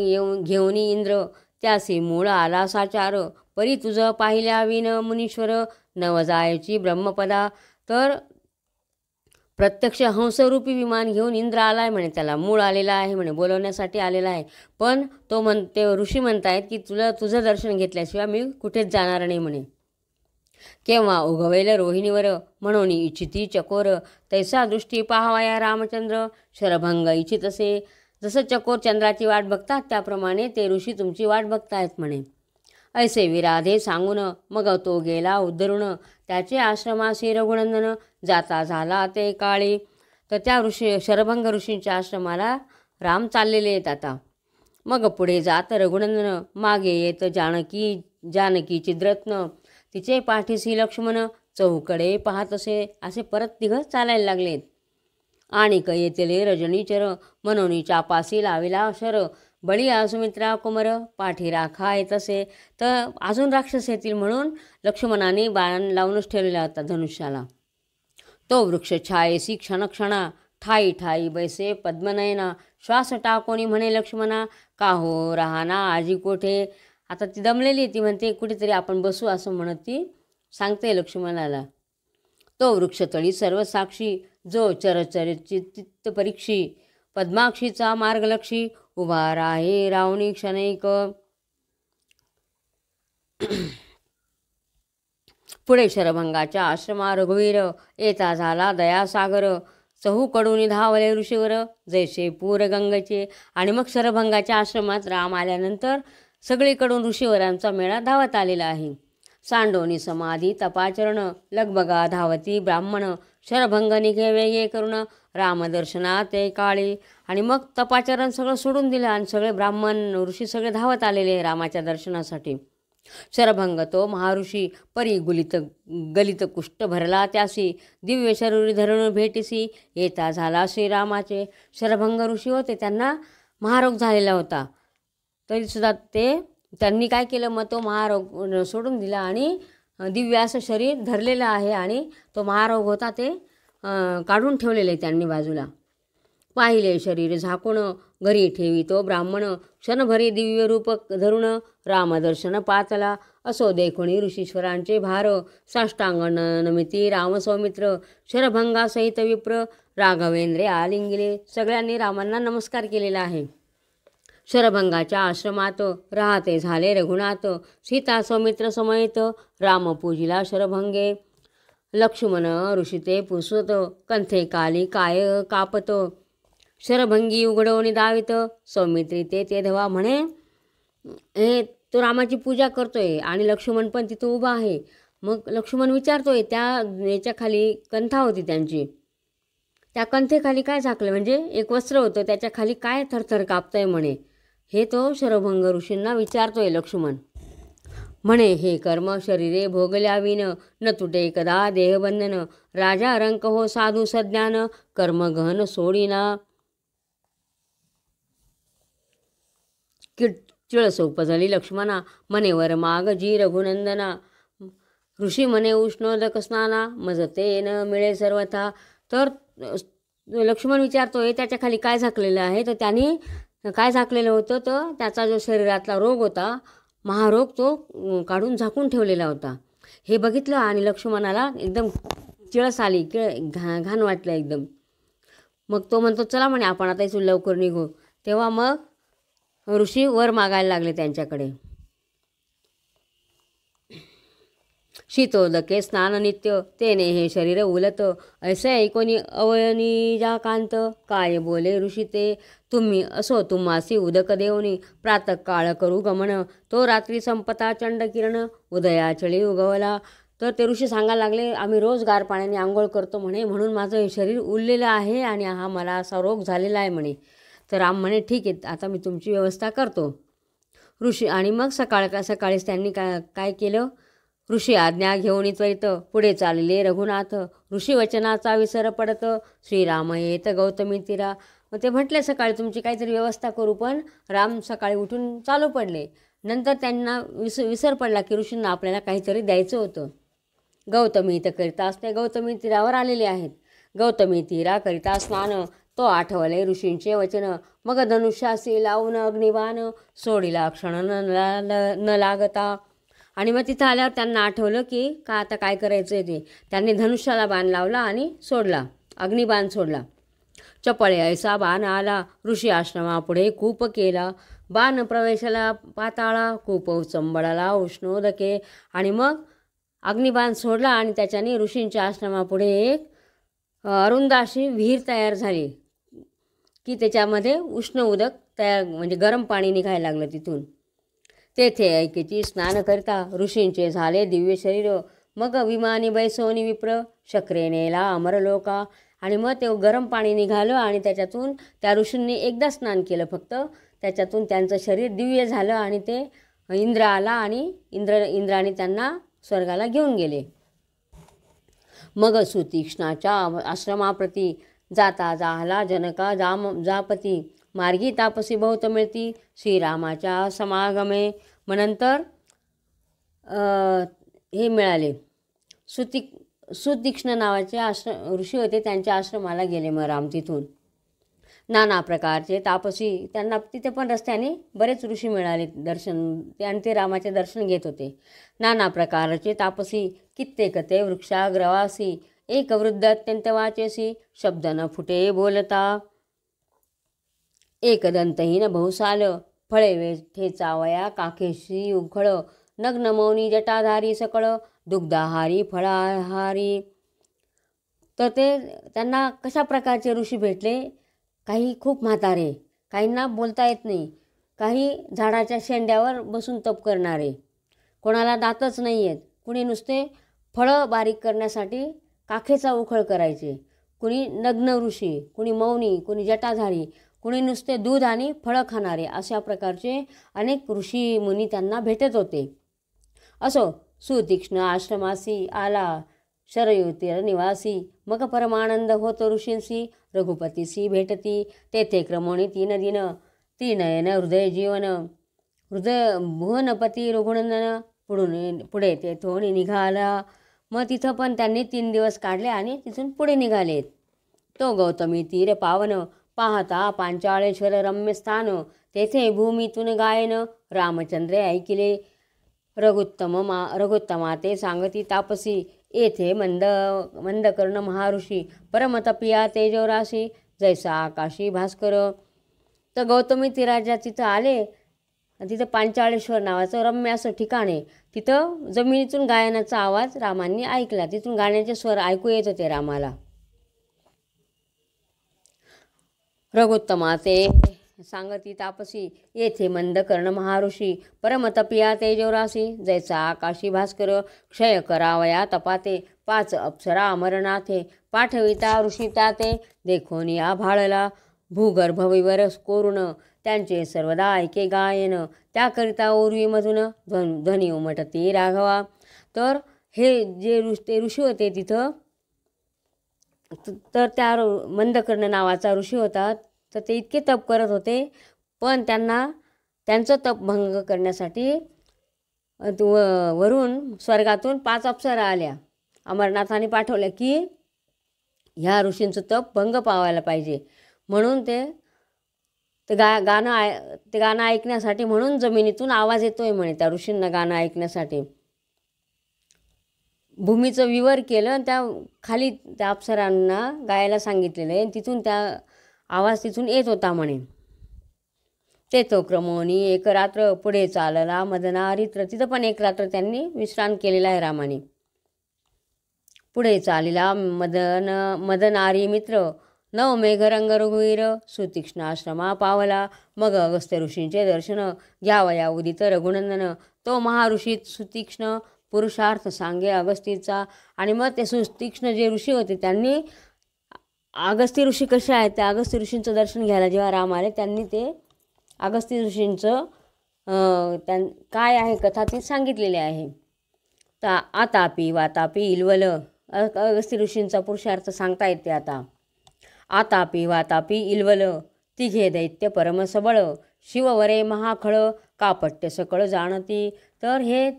घेऊन इंद्र, त्यासी मूळ आला साचार. परी तुझं पाहिल्या विन मुनीश्वर, नव जायची ब्रह्मपदा. तर प्रत्यक्ष हंसरूपी विमान घेऊन इंद्र आलाय म्हणे, त्याला मूळ आलेला आहे म्हणे, बोलवण्यासाठी आलेला आहे. पण ते ऋषी म्हणतायत की तुझं दर्शन घेतल्याशिवाय मी कुठेच जाणार नाही म्हणे. केव्हा उगवेल रोहिणीवर, म्हणून इच्छिती चकोर. तैसा दृष्टी पाहावया रामचंद्र, शरभंग इच्छित असे. जसं चकोर चंद्राची वाट बघतात त्याप्रमाणे ते ऋषी तुमची वाट बघतायत म्हणे. ऐसे विराधे सांगून, मग तो गेला उद्धरुण. त्याचे आश्रमासी रघुनंदन, जाता झाला ते काळी. तर त्या शरभंग ऋषींच्या आश्रमाला राम चाललेले आहेत आता. मग पुढे जात रघुनंदन, मागे येत जानकी चिद्रत्न. तिचे पाठीसी लक्ष्मण, चहूकडे पाहत असे परत तिघं चालायला लागलेत. आणि येतेले रजनीचर, म्हणून चापासी लाविला शर. बळी सुमित्रा कुमर, पाठी राखा येतसे. तर अजून राक्षस येतील म्हणून लक्ष्मणाने बाण लावूनच ठेवलेला होता धनुष्याला. तो वृक्ष छायेसी क्षणक्षणा, ठाई ठाई बैसे पद्मनयना. श्वास टाकोनी म्हणे लक्ष्मणा, का हो राहना आजी कोठे. आता ती दमलेली, ती म्हणते कुठेतरी आपण बसू असं म्हणत ती सांगते लक्ष्मणाला. तो वृक्षतळी सर्व साक्षी, जो चरचरित परीक्षी. पद्माक्षीचा मार्गलक्षी, उभा राहे रावणी क्षणैक. पुढे शरभंगाच्या आश्रमा रघुवीर, येता झाला दयासागर. चहूकडून धावले ऋषीवर, जैसे पूर गंगेचे. आणि मग शरभंगाच्या आश्रमात राम आल्यानंतर सगळीकडून ऋषीवरांचा मेळा धावत आलेला आहे. सांडोनी समाधी तपाचरण, लगबगा धावती ब्राह्मण. शरभंग निघे वेगे करून, रामदर्शना ते काळी. आणि मग तपाचरण सगळं सोडून दिलं आणि सगळे ब्राह्मण ऋषी सगळे धावत आलेले रामाच्या दर्शनासाठी. शरभंग तो महाऋषी, परी गलित कुष्ठ भरला त्यासी. दिव्य शरीर धरून भेटीसी, येता झाला श्रीरामाचे. शरभंग ऋषी होते, त्यांना महारोग झालेला होता, तरीसुद्धा त्यांनी काय केलं, मग तो महारोग सोडून दिला आणि दिव्य असं शरीर धरलेलं आहे आणि तो महारोग होता ते काढून ठेवलेले त्यांनी बाजूला. पाहिले शरीर झाकून, घरी ठेवी तो ब्राह्मण. क्षणभरी दिव्य रूप धरून, रामदर्शन पातला. असो देखुणी ऋषीश्वरांचे भार, साष्टांग नमिती राम सौमित्र. शरभंगासहित विप्र, राघवेंद्रे आलिंगिले. सगळ्यांनी रामांना नमस्कार केलेला आहे. शरभंगाच्या आश्रमात राहते झाले रघुनाथ. सीता सौमित्र समेत राम पूजिला शरभंगे. लक्ष्मण ऋषिते पुसत कंथे काली काय कापत. शरभंगी उघडवणी दावित सौमित्री ते धवा म्हणे. हे तो रामाची पूजा करतोय आणि लक्ष्मण पण तिथं उभा आहे. मग लक्ष्मण विचारतोय, त्या याच्याखाली कंथा होती त्यांची, त्या कंथेखाली काय झाकलं, म्हणजे एक वस्त्र होतं त्याच्याखाली काय थरथर कापतंय म्हणे. हे तो शरभंग ऋषींना विचारतोय लक्ष्मण. म्हणे हे कर्म शरीरे भोगल्याविन न तुटे कदा देहबंधन. राजा रंक हो साधू सज्ञान कर्म गहन सोडिना. चिळस उपजली लक्ष्मणा म्हणे वर माग जी रघुनंदना. ऋषी म्हणे उष्णोदक स्नाना मजते न मिळे सर्वथा. तर लक्ष्मण विचारतोय त्याच्या खाली काय झाकलेलं आहे. तर त्याने काय झाकलेलं होतं, तर त्याचा जो शरीरातला रोग होता, महारोग, तो काढून झाकून ठेवलेला होता. हे बघितलं आणि लक्ष्मणाला एकदम चिळस आली, घाण वाटलं एकदम. मग तो म्हणतो चला म्हणे आपण आता इथून लवकर निघू. तेव्हा मग ऋषी वर मागायला लागले त्यांच्याकडे. शीतोदके स्नान नित्य तेने हे शरीर उलत. ऐसे ऐकोनी अवयनीजा कांत काय बोले ऋषी ते. तुम्ही असो तुम्हासी उदक देवनी प्रातः काळ करू गमन. तो रात्री संपता चंड किरण उदयाचळी उगवला. तर ते ऋषी सांगायला लागले आम्ही रोज गार पाण्याने आंघोळ करतो म्हणे, म्हणून माझं हे शरीर उरलेलं आहे आणि हा मला असा रोग झालेला आहे म्हणे. तर राम म्हणे ठीक आहे, आता मी तुमची व्यवस्था करतो. ऋषी आणि मग सकाळीच त्यांनी काय केलं, ऋषी आज्ञा घेऊन त्वरित पुढे चालले रघुनाथ. ऋषी वचनाचा विसर पडत श्रीराम येत गौतमी तीरा. मग ते म्हटले सकाळी तुमची काहीतरी व्यवस्था करू, पण राम सकाळी उठून चालू पडले. नंतर त्यांना विसर पडला की ऋषींना आपल्याला काहीतरी द्यायचं होतं. गौतमी करिता ते गौतमी तीरावर आलेले आहेत. गौतमी तीरा करिता स्नान तो आठवले ऋषींचे वचन. मग धनुष्यासी लावून अग्निबाण सोडिला क्षण न लागता. आणि मग तिथं आल्यावर त्यांना आठवलं की आता काय करायचं आहे ते. त्यांनी धनुष्याला बाण लावला आणि सोडला, अग्निबाण सोडला. चपळे ऐसा बाण आला ऋषी आश्रमापुढे कूप केला. बाण प्रवेशला पाताळा कूप चंबळाला उष्णोदके. आणि मग अग्निबाण सोडला आणि त्याच्याने ऋषींच्या आश्रमापुढे एक अरुंदाशी विहीर तयार झाली की त्याच्यामध्ये उष्ण उदक तयार, म्हणजे गरम पाणी निघायला लागलं तिथून. तेथे ऐकेची स्नान करता ऋषींचे झाले दिव्य शरीर. मग विमानी बैसोनी विप्र शक्रे नेला अमरलोका. आणि मग ते गरम पाणी निघालं आणि त्याच्यातून त्या ऋषींनी एकदा स्नान केलं फक्त, त्याच्यातून त्यांचं शरीर दिव्य झालं आणि ते इंद्र आला आणि इंद्राने त्यांना स्वर्गाला घेऊन गेले. मग सुतीक्ष्णाच्या आश्रमाप्रती जाता झाला जनका जापती. मार्गी तापसी बहुत मिळती श्रीरामाच्या समागमे. मग नंतर हे मिळाले, सुतीक्ष्ण नावाचे ऋषी होते, त्यांच्या आश्रमाला गेले मग राम तिथून. नाना प्रकारचे तापसी, त्यांना तिथे पण रस्त्याने बरेच ऋषी मिळाले दर्शन, आणि ते रामाचे दर्शन घेत होते. नाना प्रकारचे तापसी कित्येक ते वृक्षाग्रवासी. एक वृद्ध अत्यंत वाचेसी शब्द न फुटे बोलता. एक दंतहीन बहुसाल फळे वेठे चावया काखेशी उखळ. नग्न मौनी जटाधारी सकळ दुग्धाहारी फळाहारी. तर ते त्यांना कशा प्रकारचे ऋषी भेटले, काही खूप म्हातारे, काहींना बोलता येत नाही, काही झाडाच्या शेंड्यावर बसून तप करणारे, कोणाला दातच नाही आहेत, कुणी नुसते फळं बारीक करण्यासाठी काखेचा उखळ करायचे, कुणी नग्न ऋषी, कुणी मौनी, कुणी जटाधारी, कुणी नुसते दूध आणि फळं खाणारे, अशा प्रकारचे अनेक ऋषी मुनी त्यांना भेटत होते. असो सुतीक्ष्ण आश्रमासी आला शरयुतीर निवासी. मग परमानंद होतो ऋषींसी रघुपतीसी भेटती. तेथे क्रमोणी 3 दिन 3 नयन हृदय जीवन. हृदय भुवनपती रघुनंदन पुढे तेथून निघाला. मग तिथं पण त्यांनी 3 दिवस काढले आणि तिथून पुढे निघालेत. तो गौतमी तीर पावन पाहता पांचाळेश्वर रम्य स्थान. तेथे भूमीतून गायन रामचंद्रे ऐकिले. रघुत्तमा ते सांगती तापसी. येथे मंदकर्ण महाऋषी परमतपिया तेजोराशी जैसा आकाशी भास्कर. तर गौतमी तीराच्या तिथं आले आणि तिथं पांचाळेश्वर नावाचं रम्य असं ठिकाण आहे. तिथं जमिनीतून गायनाचा आवाज रामांनी ऐकला. तिथून गाण्याचे स्वर ऐकू येत होते रामाला. रघुत्तमाचे सांगती तापसी येथे मंदकर्ण महाऋषी परमतपिया तेजोरासी जैसा आकाशी भास्कर क्षय करावया तपाते 5 अप्सरा अमरनाथे पाठविता ऋषी ताते देखोनी आभाळला भूगर्भविवर कोरुण त्यांचे सर्वदा ऐके गायन त्याकरिता उर्वीमधून ध्वनी उमटती राघवा. तर हे जे ते ऋषी होते तिथं, तर त्या मंदकर्ण नावाचा ऋषी होता. तर ते इतके तप करत होते, पण त्यांचं तप भंग करण्यासाठी वरून स्वर्गातून 5 अप्सरा आल्या. अमरनाथाने पाठवलं की ह्या ऋषींचं तप भंग पावायला पाहिजे, म्हणून ते गाणं ऐकण्यासाठी, म्हणून जमिनीतून आवाज येतोय म्हणे त्या ऋषींना गाणं ऐकण्यासाठी. भूमीचं विवर केलं, त्या खाली त्या अप्सरांना गायला सांगितलेलं आहे. तिथून त्या आवाज तिथून येत होता म्हणे. ते तो क्रमोनी एक रात्र पुढे चालला मदनारित्र. तिथं पण एक रात्र त्यांनी विश्रांत केलेला आहे रामाने. पुढे चालिला मदनारी मित्र नव मेघरंग रघुवीर सुतीक्ष्ण आश्रमा पावला. मग अगस्त्य ऋषींचे दर्शन घ्यावया उदित रघुनंदन. तो महाऋषी सुतीक्ष्ण पुरुषार्थ सांगे अगस्तीचा. आणि मग ते सुतीक्ष्ण जे ऋषी होते त्यांनी अगस्ती ऋषी कसे आहेत त्या अगस्ती ऋषींचं दर्शन घ्यायला जेव्हा राम आले, त्यांनी ते अगस्ती ऋषींचं काय आहे कथा ती सांगितलेली आहे. आतापी वातापी इलवल अगस्ती ऋषींचा पुरुषार्थ सांगता येते आता. आतापी वातापी इलवल तिघे दैत्य परमसबळ शिववरे महाखळ कापट्य सकळ जाणती. तर हे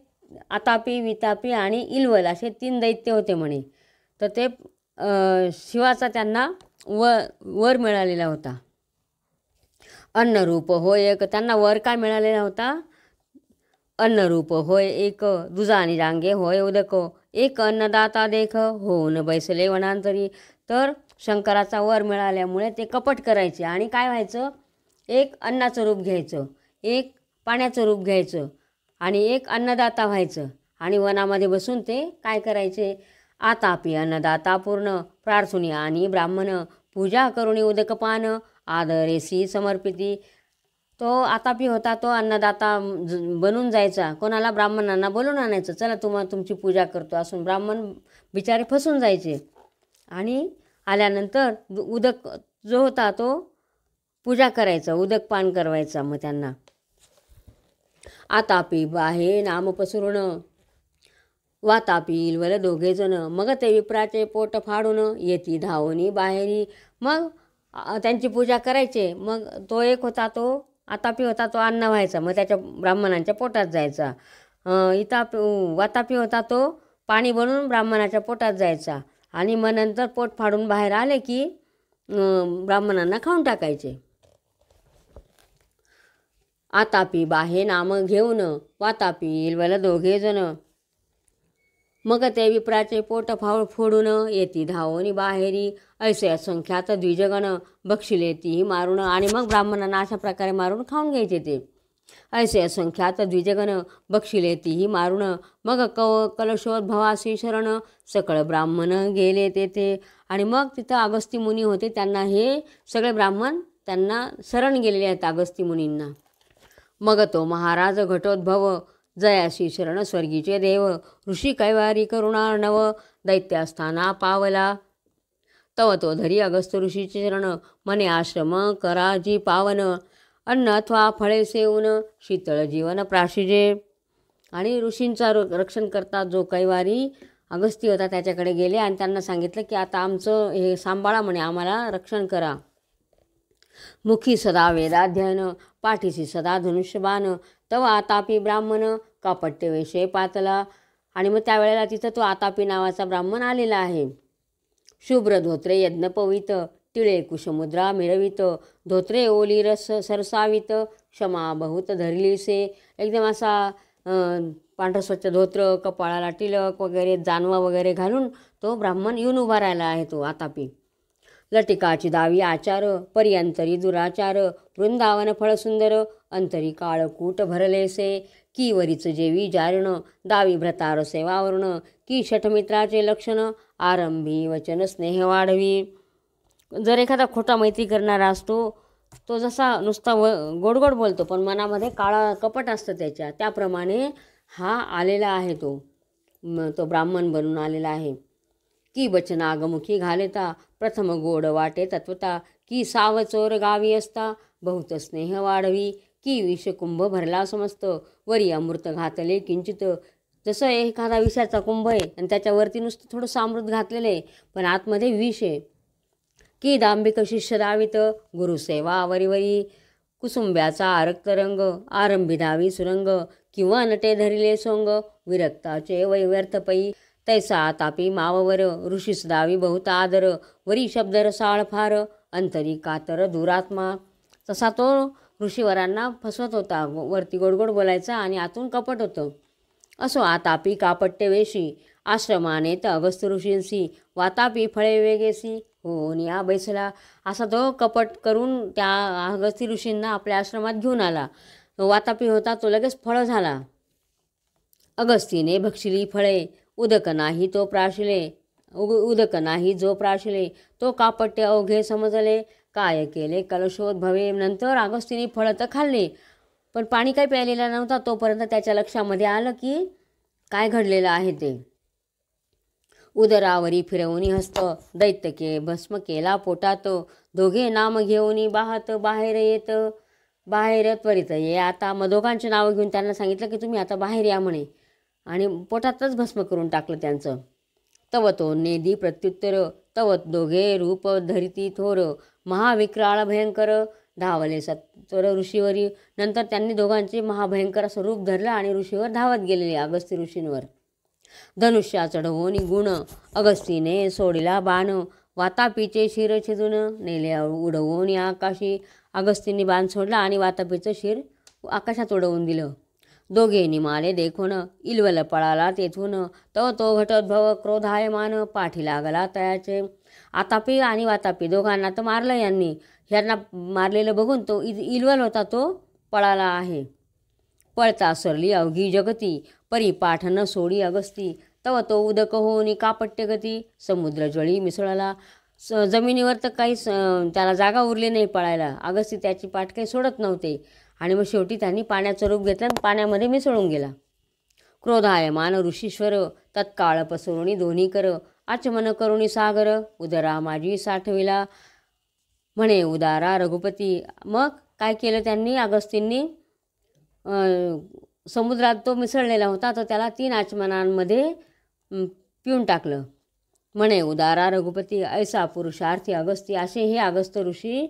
आतापी वितापी आणि इलवल असे 3 दैत्य होते म्हणे. तर ते शिवाचा त्यांना वर मिळालेला होता. अन्नरूप होय एक, त्यांना वर काय मिळालेला होता? अन्नरूप होय एक, दुजानी रांगे होय उदक, एक अन्नदाता देख होऊन बैसले वनांतरी. तर शंकराचा वर मिळाल्यामुळे ते कपट करायचे आणि काय व्हायचं, एक अन्नाचं रूप घ्यायचं, एक पाण्याचं रूप घ्यायचं आणि एक अन्नदाता व्हायचं. आणि वनामध्ये बसून ते काय करायचे, आतापी अन्नदाता पूर्ण प्रार्थुनी आणि ब्राह्मण पूजा करुणी उदकपान आदरेसी समर्पिती. तो आतापी होता, तो अन्नदाता बनून जायचा. कोणाला? ब्राह्मणांना बोलून आणायचं, चला तुमची पूजा करतो असून ब्राह्मण बिचारे फसून जायचे. आणि आल्यानंतर उदक जो होता तो पूजा करायचा, उदकपान करवायचा. मग त्यांना आतापी बाहे नाम पसरून वातापी इलवल दोघे जण. मग ते विप्राचे पोट फाडून येती धावणी बाहेरी. मग त्यांची पूजा करायचे. मग तो एक होता, तो आतापी होता, तो अन्न व्हायचा, मग त्याच्या ब्राह्मणांच्या पोटात जायचा. वातापी होता, तो पाणी बनवून ब्राह्मणाच्या पोटात जायचा. आणि मग नंतर पोट फाडून बाहेर आले की ब्राह्मणांना खाऊन टाकायचे. आतापी बाहे नाम घेऊन वातापी इलवल दोघे जण. मग ते विप्राचे पोट फोडून येती धावणी बाहेरी. ऐसे असंख्यात द्विजगण बक्षिले तीही मारून. आणि मग ब्राह्मणांना अशा प्रकारे मारून खाऊन घ्यायचे ते. ऐसे असंख्यात द्विजगण बक्षिले तीही मारून. मग कलशोद्भवासी शरण सकळ ब्राह्मण गेले तेथे. आणि मग तिथं अगस्ती मुनी होते, त्यांना हे सगळे ब्राह्मण त्यांना शरण गेलेले आहेत अगस्ती मुनींना. मग तो महाराज घटोद्भव जयाशी शरण स्वर्गीचे देव. ऋषी कैवारी करुणार्णव दैत्यास्थाना पावला. तव तो धरी अगस्त्य ऋषीचे चरण मने आश्रम कराजी पावन. अन्न अथवा फळे सेवून शीतळ जीवन प्राशिजे. आणि ऋषींचा रक्षण करता जो कैवारी अगस्ती होता त्याच्याकडे गेले आणि त्यांना सांगितलं की आता आमचं हे सांभाळा म्हणे, आम्हाला रक्षण करा. मुखी सदा वेदाध्ययन पाठीशी सदा धनुष्यबाण. तव आतापी ब्राह्मण कापट्य वेशे पातला. आणि मग त्यावेळेला तिथं तो आतापी नावाचा ब्राह्मण आलेला आहे. शुभ्र धोत्रे यज्ञपवित टिळे कुशमुद्रा मिळवित. धोत्रे ओली रस सरसावित क्षमा बहुत धरलीसे. एकदम असा पांढरं स्वच्छ धोत्र, कपाळाला टिळक वगैरे जानवा वगैरे घालून तो ब्राह्मण येऊन उभा राहिला आहे तो आतापी. लटिकाची दावी आचार पर्यंतरी दुराचार वृंदावन फळ सुंदर, अंतरी काळकूट भरलेसे, की वरीच जेवी जारण, दावी भ्रतार सेवावरण, की षटमित्राचे लक्षण, आरंभी वचन स्नेह वाढवी. जर एखादा खोटा मैत्री करणारा असतो, तो जसा नुसता गोड गोड बोलतो पण मनामध्ये काळा कपट असतं त्याप्रमाणे हा आलेला आहे. तो ब्राह्मण बनून आलेला आहे. की वचनागमुखी घालेता, प्रथम गोड वाटे तत्वता, की साव चोर गावी असता, बहुत स्नेह वाढवी, की विषकुंभ भरला समस्त, वरी अमृत घातले किंचित. जसं एखादा विषाचा कुंभ आहे आणि त्याच्यावरती नुसतं थोडंसं अमृत घातलेलं आहे पण आतमध्ये विष आहे. की दांभिक शिष्य दावित, गुरुसेवा वरीवरी, कुसुंब्याचा आरक्त रंग, आरंभी धावी सुरंग, किंवा नटे धरिले सोंग, विरक्ताचे व्यर्थ पै, तैसा तापी माववर, ऋषीस दावी बहुत आदर, वरी शब्द रसाळ फार, अंतरी कातर दुरात्मा. तसा तो ऋषीवरांना फसवत होता, वरती गोडगोड बोलायचा आणि आतून कपट होतं. असो आतापी कापट्य वेशी, आश्रमाने तर अगस्त्य ऋषींसी, वातापी फळे वेगेसी, हो या बैसला. असा तो कपट करून त्या अगस्त्य ऋषींना आपल्या आश्रमात घेऊन आला. वातापी होता तो लगेच फळ झाला. अगस्तीने भक्षिली फळे, उदक नाही तो प्राशिले, उदक नाही जो प्राशिले, तो कापट्य अवघे समजले, काय केले कलशोद्भवे. नंतर अगस्तीने फळं तर खाल्ले पण पाणी काही प्यायलेला नव्हता. तोपर्यंत त्याच्या लक्षामध्ये आलं की काय घडलेलं आहे ते. उदरावरी फिरवणी हस्त, दैत्यके भस्म केला पोटात, दोघे नाम घेऊनी बाहत, बाहेर त्वरित ये आता. मग दोघांचे नावं घेऊन त्यांना सांगितलं की तुम्ही आता बाहेर या म्हणे आणि पोटातच भस्म करून टाकलं त्यांचं. तव तो नेदी प्रत्युत्तर, तव दोघे रूप धरिती थोर, महाविक्राळ भयंकर, धावले सत्वर ऋषीवरी. नंतर त्यांनी दोघांचे महाभयंकर असं रूप धरलं आणि ऋषीवर धावत गेलेले अगस्त्य ऋषींवर. धनुष्या चढवोनी गुण, अगस्तीने सोडिला बाण, वातापीचे शिर छिजून, नेले उडवून आकाशी. अगस्तीने बाण सोडला आणि वातापीचं शिर आकाशात उडवून दिलं. दोघे निमाले देखून, इलवल पळाला तेथून, तो घटोद्भव क्रोधायमान, पाठी लागला तयाचे. आतापी आणि वातापी दोघांना तर मारलं यांनी. ह्यांना मारलेलं बघून तो इलवल होता तो पळाला आहे. पळता सरली अवघी जगती, परी पाठ न सोडी अगस्ती, तव तो उदक होऊनी कापट्य गती, समुद्र जळी मिसळला. जमिनीवर तर काहीच त्याला जागा उरली नाही पळायला. अगस्ती त्याची पाठ काही सोडत नव्हते आणि मग शेवटी त्यांनी पाण्याचं रूप घेतलं आणि पाण्यामध्ये मिसळून गेला. क्रोधायमान ऋषीश्वर, तत्काळ पसरुणी दोन्ही कर, आचमन करुणी सागर, उदरा माझी साठविला, म्हणे उदारा रघुपती. मग काय केलं त्यांनी, अगस्तींनी समुद्रात तो मिसळलेला होता तर त्याला 3 आचमनांमध्ये पिऊन टाकलं. म्हणे उदारा रघुपती, ऐसा पुरुषार्थी अगस्ती. असे हे अगस्त्य ऋषी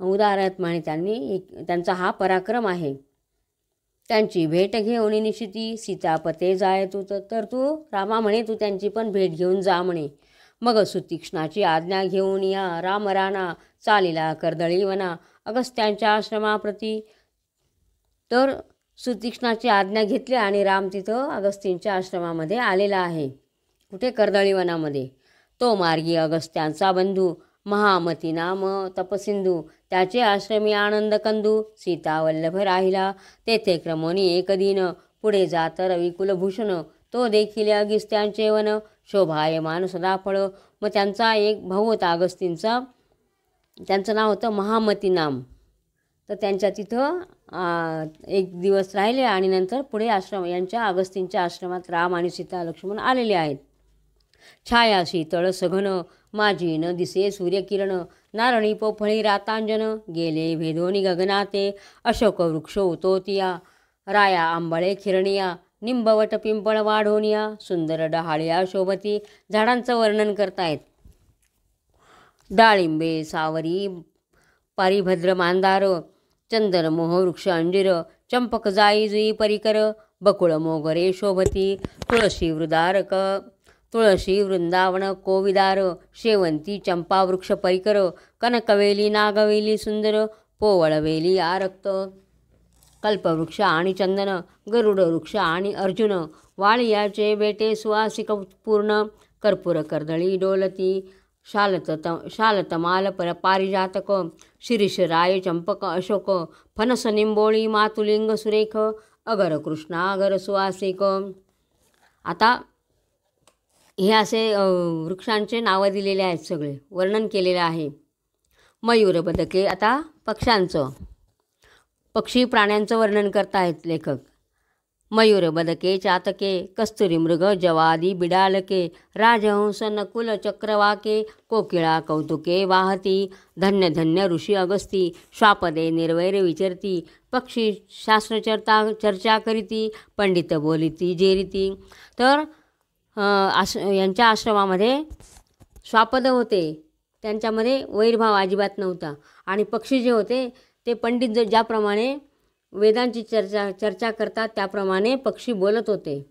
उदार आहेत म्हणे. त्यांचा हा पराक्रम आहे. त्यांची भेट घेऊन निशिती, सीतापते जाय तू, तर तू रामा म्हणे तू त्यांची पण भेट घेऊन जा म्हणे. मग सुतीक्ष्णाची आज्ञा घेऊन या, राम राणा चालिला कर्दळी वना, अगस्त्यांच्या आश्रमाप्रती. तर सुतीक्ष्णाची आज्ञा घेतली आणि राम तिथं अगस्तींच्या आश्रमामध्ये आलेला आहे. कुठे, कर्दळी वनामध्ये. तो मार्गी अगस्त्यांचा बंधू, महामती नाम तपसिंधू, त्याचे आश्रमी आनंद कंदू, सीता वल्लभ राहिला तेथे क्रमोनी एक दिन, पुढे जात रविकुलभूषण, तो देखील अगस्त्यांचे वन, शोभायमान सदाफळ. मग त्यांचा एक भाऊ होता अगस्तींचा, त्यांचं नाव होतं महामती नाम. तर त्यांच्या तिथं एक दिवस राहिले आणि नंतर पुढे यांच्या अगस्तींच्या आश्रमात राम आणि सीता लक्ष्मण आलेले आहेत. छाया शीतळ सघन, माझी न दिसे सूर्यकिरण, नारळी पोफळी रातांजन, गेले भेदोनी गगनाते, अशोक वृक्ष उतोतिया, राया आंबळे खिरणिया, निंबवट पिंपळ वाढोनिया, सुंदर डहाळ्या शोभती. झाडांचं वर्णन करतायत. डाळिंबे सावरी पारिभद्र मांदार, चंदन मोह वृक्ष अंजीर, चंपक जाई जुई परिकर, बकुळ मोगरे शोभती, तुळशी वृंदावन कोविदार, शेवंती चंपा वृक्ष परिकर, कनकवेली नागवेली सुंदर, पोवळवेली आरक्त, कल्पवृक्ष आणि चंदन, गरुड वृक्ष आणि अर्जुन, वाळियाचे बेटे सुवासिक पूर्ण, कर्पूर कर्दळी डोलती, शालतमाल पारिजातक शिरीष राय चंपक अशोक फणस निंबोळी मातुलिंग सुरेख अगर कृष्णा अगर सुवासिक. आता हे असे वृक्षांचे नावं दिलेले आहेत, सगळे वर्णन केलेलं आहे. मयूर बदके, आता पक्ष्यांचं पक्षी प्राण्यांचं वर्णन करतायत लेखक. मयूर बदके चातके कस्तुरी मृग जवादी बिडालके राजहंस नकुल चक्रवाके कोकिळा कौतुके वाहती धन्य धन्य ऋषी अगस्ती श्वापदे निर्वैर विचरती पक्षी शास्त्र चर्चा करीती पंडित बोलिती जेरीती. तर यांच्या आश्रमामध्ये श्वापद होते, त्यांच्यामध्ये वैरभाव अजिबात नव्हता. आणि पक्षी जे होते ते पंडित ज्याप्रमाणे वेदांची चर्चा करतात त्याप्रमाणे पक्षी बोलत होते.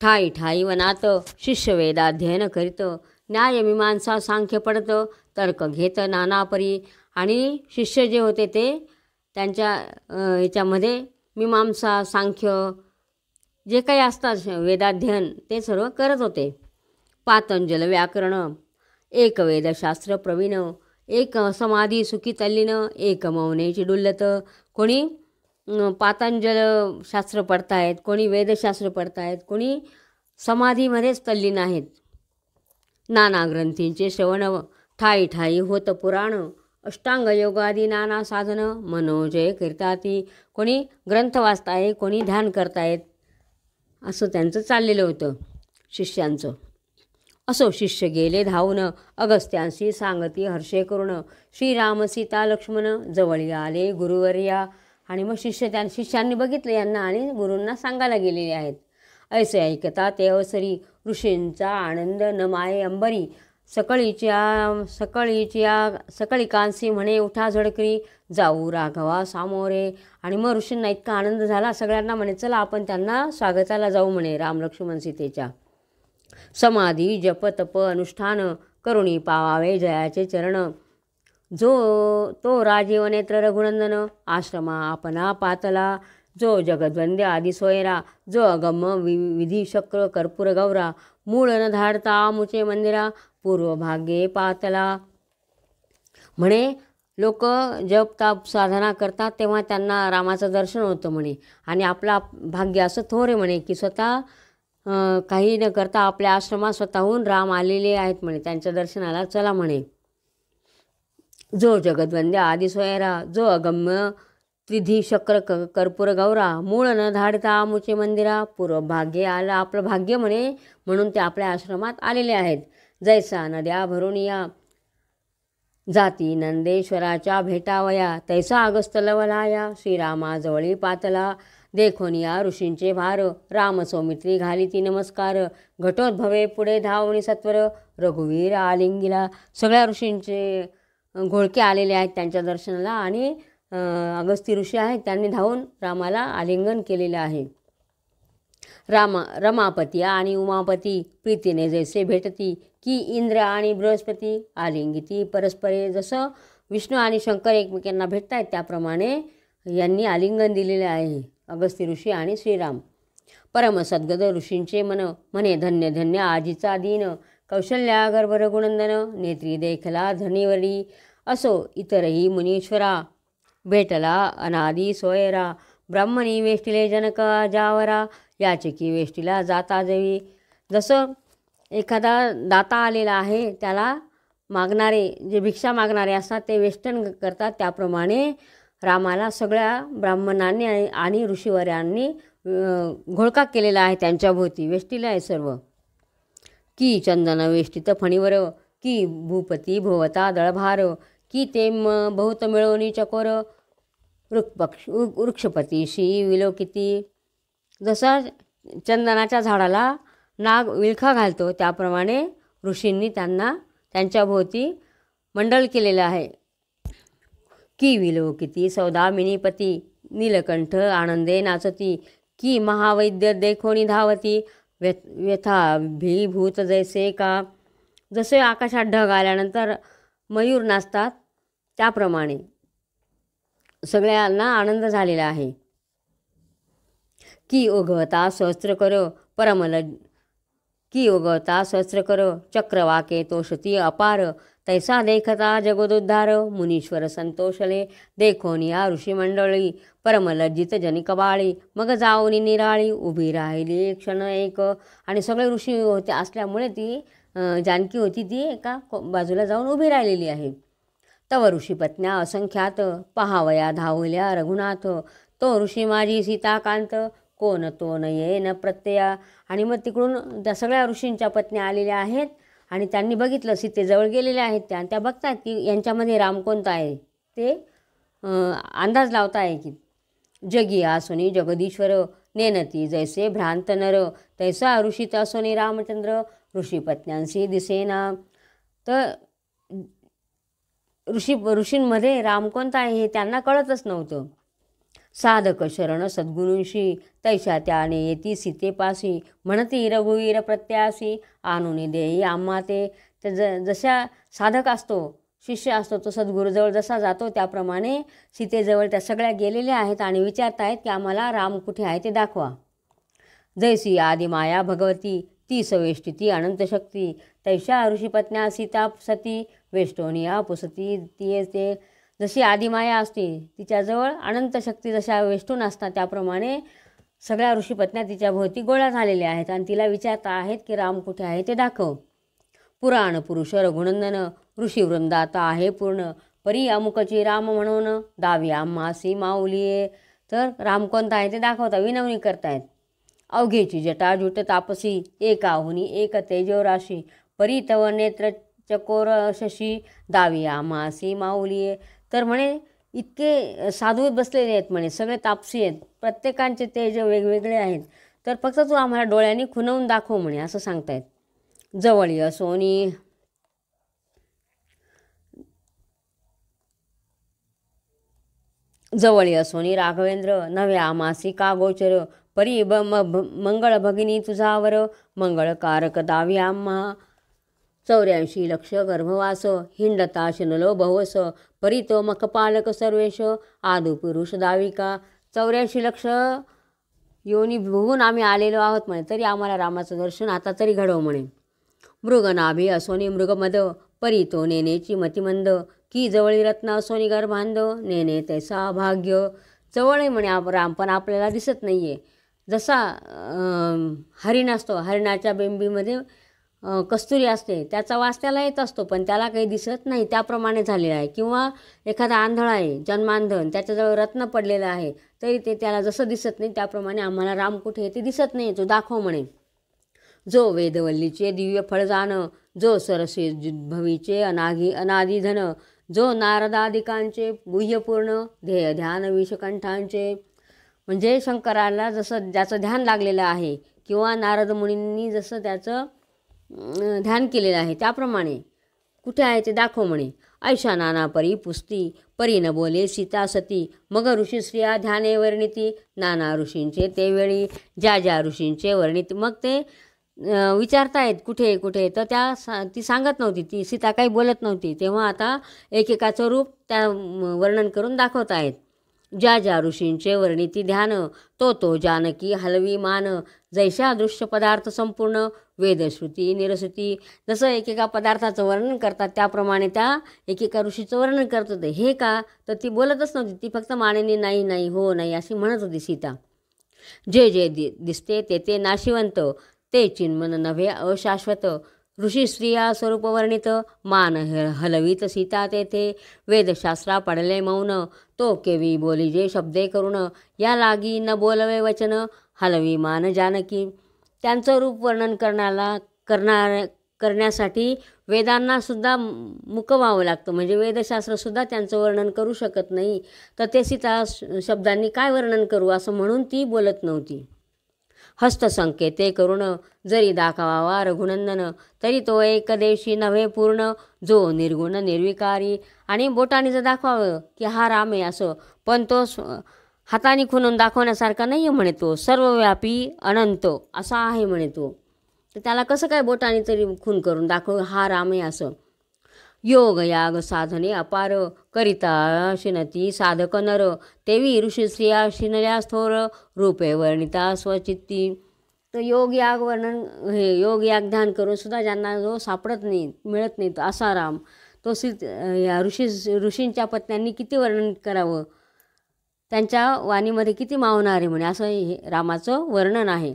ठाई ठाई वनात शिष्य वेदाध्ययन करीत न्याय मीमांसा सांख्य पडत तर्क घेत नानापरी. आणि शिष्य जे होते ते त्यांच्या ह्याच्यामध्ये मीमांसा सांख्य जे काही असतात वेदाध्ययन ते सर्व करत होते. पातंजल व्याकरण एक वेदशास्त्र प्रवीण एक समाधी सुखी तल्लीन एक मौनेची डुल्लत. कोणी पातंजल शास्त्र पडतायत, कोणी वेदशास्त्र पडतायत, कोणी समाधीमध्येच तल्लीन आहेत. नाना ग्रंथींचे श्रवण ठाई ठाई होत पुराण अष्टांग योगादी नाना साधन मनोजय करताती. कोणी ग्रंथ वाचताय, कोणी ध्यान करतायत, असं त्यांचं चाललेलं होतं शिष्यांचं. असो शिष्य गेले धावून अगस्त्यांशी सांगती हर्षे करून श्रीराम सीता लक्ष्मण जवळी आले गुरुवर्या. आणि मग शिष्यांनी बघितलं यांना आणि गुरूंना सांगायला गेलेले आहेत. ऐसे ऐकता ते अवसरी ऋषींचा आनंद न माये अंबरी सकळिकांसी म्हणे उठा झडकरी जाऊ राघवा सामोरे. आणि मग ऋषींना इतका आनंद झाला, सगळ्यांना म्हणे चला आपण त्यांना स्वागताला जाऊ म्हणे राम लक्ष्मण सीतेच्या. समाधी जप तप अनुष्ठान करुणी पावावे जयाचे चरण जो तो राजीव नेत्र रघुनंदन आश्रमा आपणा पातला जो जगद्वंद्य आदि सोयरा जो अगम विधी शक्र कर्पूर गौरा मूळ न धाडता मुचे मंदिरा पूर्व भाग्ये पातला. म्हणे लोक जप ताप साधना करतात तेव्हा त्यांना रामाचं दर्शन होतं म्हणे. आणि आपला भाग्य असं थोर आहे म्हणे की स्वतः काही न करता आपल्या आश्रमात स्वतःहून राम आलेले आहेत म्हणे, त्यांच्या दर्शनाला चला म्हणे. जो जगद्वंद्य आदि सोयरा जो अगम्य त्रिधी शक्र कर्पूर गौरा मूळ न धाडता मुचे मंदिरा पूर्व भाग्य आलं आपलं भाग्य म्हणे, म्हणून ते आपल्या आश्रमात आलेले आहेत. जैसा नद्या भरून या जाती नंदेश्वराच्या भेटावया तैसा अगस्त लवलाया श्रीरामाजवळी पातला. देखोन या ऋषींचे भार राम सौमित्री घालिती नमस्कार घटोद्भवे पुढे धावणी सत्वर रघुवीर आलिंगीला. सगळ्या ऋषींचे घोळके आलेले आहेत त्यांच्या दर्शनाला आणि अगस्ती ऋषी आहेत त्यांनी धावून रामाला आलिंगन केलेलं आहे. रमापती आणि उमापती प्रीतीने जैसे भेटती की इंद्र आणि बृहस्पती आलिंगिती परस्परे. जसं विष्णू आणि शंकर एकमेकांना भेटत आहेत त्याप्रमाणे यांनी आलिंगन दिलेले आहे अगस्ती ऋषी आणि श्रीराम. परम सद्गद ऋषींचे मन म्हणे धन्य धन्य आजीचा दीन कौशल्या गर्भ रघुनंदन नेत्री देखला धनीवरी. असो इतरही मुनीश्वरा भेटला अनादी सोयरा ब्राह्मणी वेष्टिले जनक जावरा याचिकी वेष्टीला जाता जवी. जसं एखादा दाता आलेला आहे त्याला मागणारे जे भिक्षा मागणारे असतात ते वेष्टन करतात त्याप्रमाणे रामाला सगळ्या ब्राह्मणांनी आणि ऋषीवर्यांनी घोळका केलेला आहे, त्यांच्या भोवती वेष्टीला आहे सर्व. की चंदन वेष्टित फणीवर की भूपती भोवता दळभार की ते बहुत मिळवणी चकोर वृक्षपतीशी विलोकिती. जसा चंदनाच्या झाडाला नाग विळखा घालतो त्याप्रमाणे ऋषींनी त्यांना त्यांच्या भोवती मंडळ केलेलं आहे. की विलोकिती सौदामिनीपती नीलकंठ आनंदे नाचती की महावैद्य देखोनी धावती व्यथाभिभूत जैसे का. जसे आकाशात ढग आल्यानंतर मयूर नाचतात त्याप्रमाणे सगळ्यांना आनंद झालेला आहे. की ओघवता सहस्त्र कर परमल की उगवता सहस्रकर चक्रवाके तोषती अपार तैसा देखता जगदुद्धार मुनीश्वर संतोषले देखोनिया ऋषीमंडळी परमलज्जित जनिकबाळी मग जाऊनी निराळी उभी राहिली क्षण एक. आणि सगळे ऋषी होते असल्यामुळे ती जानकी होती ती एका बाजूला जाऊन उभी राहिलेली आहे. तव ऋषीपत्न्या असंख्यात पहावया धावल्या रघुनाथ तो ऋषी माझी सीताकांत कोण तो न येन प्रत्यया. आणि मग तिकडून त्या सगळ्या ऋषींच्या पत्न्या आलेल्या आहेत आणि त्यांनी बघितलं सीतेजवळ गेलेल्या आहेत त्या बघतात की यांच्यामध्ये राम कोणता आहे ते अंदाज लावता आहे की. जगी आसुनी जगदीश्वर नेनती जैसे भ्रांत नर तैसा ऋषीत असोनी रामचंद्र ऋषीपत्न्यांशी दिसेना. तर ऋषींमध्ये राम कोणता आहे हे त्यांना कळतच नव्हतं. साधक शरण सद्गुरूंशी तैशा त्याने येती सीतेपासी म्हणती रघुवीर प्रत्यासी आणून देई आम्हा ते. तर जशा साधक असतो शिष्य असतो तो सद्गुरूजवळ जसा जातो त्याप्रमाणे सीतेजवळ त्या सगळ्या गेलेल्या आहेत आणि विचारत आहेत की आम्हाला राम कुठे आहे ते दाखवा. जैसी आदिमाया भगवती ती सवेष्टी ती अनंत शक्ती तैशा ऋषीपत्न्या सीता सती वेष्टोनिया पुसती ती ते. जशी आदिमाया असते तिच्याजवळ अनंत शक्ती जशा वेष्टून असतात त्याप्रमाणे सगळ्या ऋषीपत्न्या तिच्या भोवती गोळा झालेल्या आहेत आणि तिला विचारता आहेत की राम कुठे आहे ते दाखव. पुराण पुरुष रघुनंदन ऋषीवृंदात आहे पूर्ण परी अमुकची राम म्हणून दावी आम्हासी माऊलीये. तर राम कोणता आहे ते दाखवता विनवणी करतायत. अवघेची जटाजूट तापसी एकाहुनी एक तेजो राशी परी तव नेत्र चकोर शशी दावी आम्हासी माऊलीये. तर म्हणे इतके साधू बसलेले आहेत म्हणे सगळे तापसी आहेत प्रत्येकांचे तेज वेगवेगळे आहेत तर फक्त तू आम्हाला डोळ्यांनी खुणवून दाखव म्हणे असं सांगतायत. जवळी असोनी राघवेंद्र नव्हे आमासी का गोचर परी मंगळ भगिनी तुझावर मंगळकारक दावी आम्हा. 84 लक्ष गर्भवास हिंडता शिनलो बहुवस परी तो मखपालक सर्वेश आदिपुरुष दाविका. 84 लक्ष योनी भोगून आम्ही आलेलो आहोत म्हणे तरी आम्हाला रामाचं दर्शन आता तरी घडव म्हणे. मृगनाभी असोनी मृगमद परी तो नेनेची मतिमंद की जवळी रत्न असोनी गर्भांध नेने तैसा भाग्य. जवळ आहे म्हणे राम पण आपल्याला दिसत नाही आहे. जसा हरिण असतो हरिणाच्या बेंबीमध्ये कस्तुरी असते त्याचा वास त्याला येत असतो पण त्याला काही दिसत नाही त्याप्रमाणे झालेला आहे. किंवा एखादा आंधळा आहे जन्मांधन त्याच्याजवळ रत्न पडलेलं आहे तरी ते त्याला जसं दिसत नाही त्याप्रमाणे आम्हाला राम कुठे ते दिसत नाही तो दाखव म्हणे. जो वेदवल्लीचे दिव्य फळ जाण जो सरसे भवीचे अनादिधन जो नारदादिकांचे गुह्यपूर्ण ध्येय ध्यान विषकंठांचे. म्हणजे शंकराला जसं ज्याचं ध्यान लागलेलं आहे किंवा नारद मुनींनी जसं त्याचं ध्यान केलेलं आहे त्याप्रमाणे कुठे आहे ते दाखव म्हणे. ऐशा नाना परी पुस्ती परी न बोले सीता सती मग ऋषी स्त्रिया ध्याने वर्णिती नाना ऋषींचे ते वेळी ज्या ज्या ऋषींचे वर्णित. मग ते विचारतायत कुठे कुठे तर ती सांगत नव्हती ती सीता काही बोलत नव्हती तेव्हा आता एकेकाचं रूप त्या वर्णन करून दाखवत आहेत. ज्या ज्या ऋषींचे वर्णिती ध्यान तो जानकी हलवी मान जैशा दृश्य पदार्थ संपूर्ण वेदश्रुती निरश्रुती. जसं एकेका पदार्थाचं वर्णन करतात त्याप्रमाणे त्या एकेका ऋषीचं वर्णन करत होते. हे का तर ती बोलतच नव्हती ती फक्त मानेनी नाही नाही हो नाही अशी म्हणत होती सीता. जे जे दिसते ते नाशिवंत ते चिन्मन नव्हे अशाश्वत ऋषी स्त्रिया स्वरूप वर्णित मान हलवीत सीता तेथे वेदशास्त्रा पडले मौन तो केवी बोली जे शब्दे करून या लागी न बोलवे वचन हलवी मान जानकी. त्यांचं रूप वर्णन करण्यासाठी वेदांनासुद्धा मुक व्हावं लागतं म्हणजे वेदशास्त्रसुद्धा त्यांचं वर्णन करू शकत नाही तर ते सीता शब्दांनी काय वर्णन करू असं म्हणून ती बोलत नव्हती. हस्तसंकेते करून जरी दाखवावा रघुनंदन तरी तो एकदेशी नव्हे पूर्ण जो निर्गुण निर्विकारी. आणि बोटाने जर दाखवावं की हा राम आहे असं पण तो हाताने खुणून दाखवण्यासारखा नाही आहे म्हणे तो सर्वव्यापी अनंत असा आहे म्हणे तो. तर त्याला कसं काय बोटाने तरी खून करून दाखव हा राम आहे असं. योग याग साधने अपार करिता शिनती साधक नर तेवी ऋषी स्त्रिया शिनल्या थोर रूपे वर्णिता स्वचित्ती. तो योग याग वर्णन, हे योग याग ध्यान करून सुद्धा ज्यांना जो सापडत नाही, मिळत नाही, तो असा राम, तो या ऋषींच्या पत्न्यांनी किती वर्णन करावं, त्यांच्या वाणीमध्ये किती मावणारे म्हणे, असं हे रामाचं वर्णन आहे.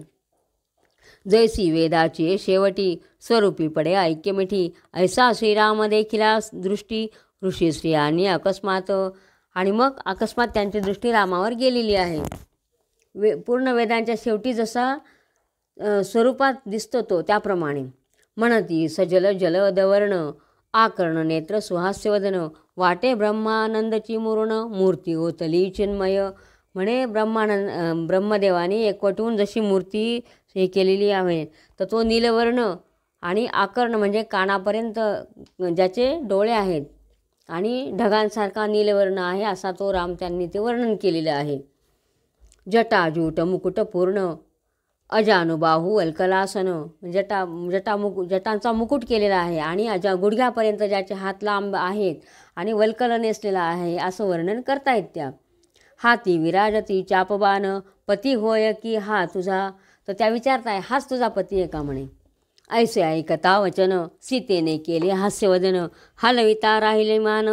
जैसी वेदाची शेवटी स्वरूपी पडे ऐक्य मिठी, ऐसा श्रीराम देखिला दृष्टी ऋषी स्त्रियांनी अकस्मात. आणि मग अकस्मात त्यांची दृष्टी रामावर गेलेली आहे. पूर्ण वेदांच्या शेवटी जसा स्वरूपात दिसतो तो त्याप्रमाणे. म्हणती सजल जलदवर्ण आकर्ण नेत्र सुहास्यवदन, वाटे ब्रह्मानंदची मूर्ण मूर्ती ओतली चिन्मय. म्हणे ब्रह्मदेवाने एकवटून जशी मूर्ती हे केलेली आहे, तर तो नीलवर्ण आणि आकर्ण म्हणजे कानापर्यंत ज्याचे डोळे आहेत आणि ढगांसारखा नीलवर्ण आहे, असा तो राम त्यांनी ते वर्णन केलेलं आहे. जटाजूट मुकुट पूर्ण अजानुबाहू अलकलासन, जटांचा मुकुट केलेला आहे आणि गुडघ्यापर्यंत ज्याचे हात लांब आहेत आणि वल्कल नेसलेला आहे, असं वर्णन करतायत त्या. हाती विराजती चापबान पती होय की हा तुझा. तर त्या विचारताय, हाच तुझा पती आहे का म्हणे. ऐसे ऐकता वचन सीतेने केले हास्यवदन, हलविता राहिले मान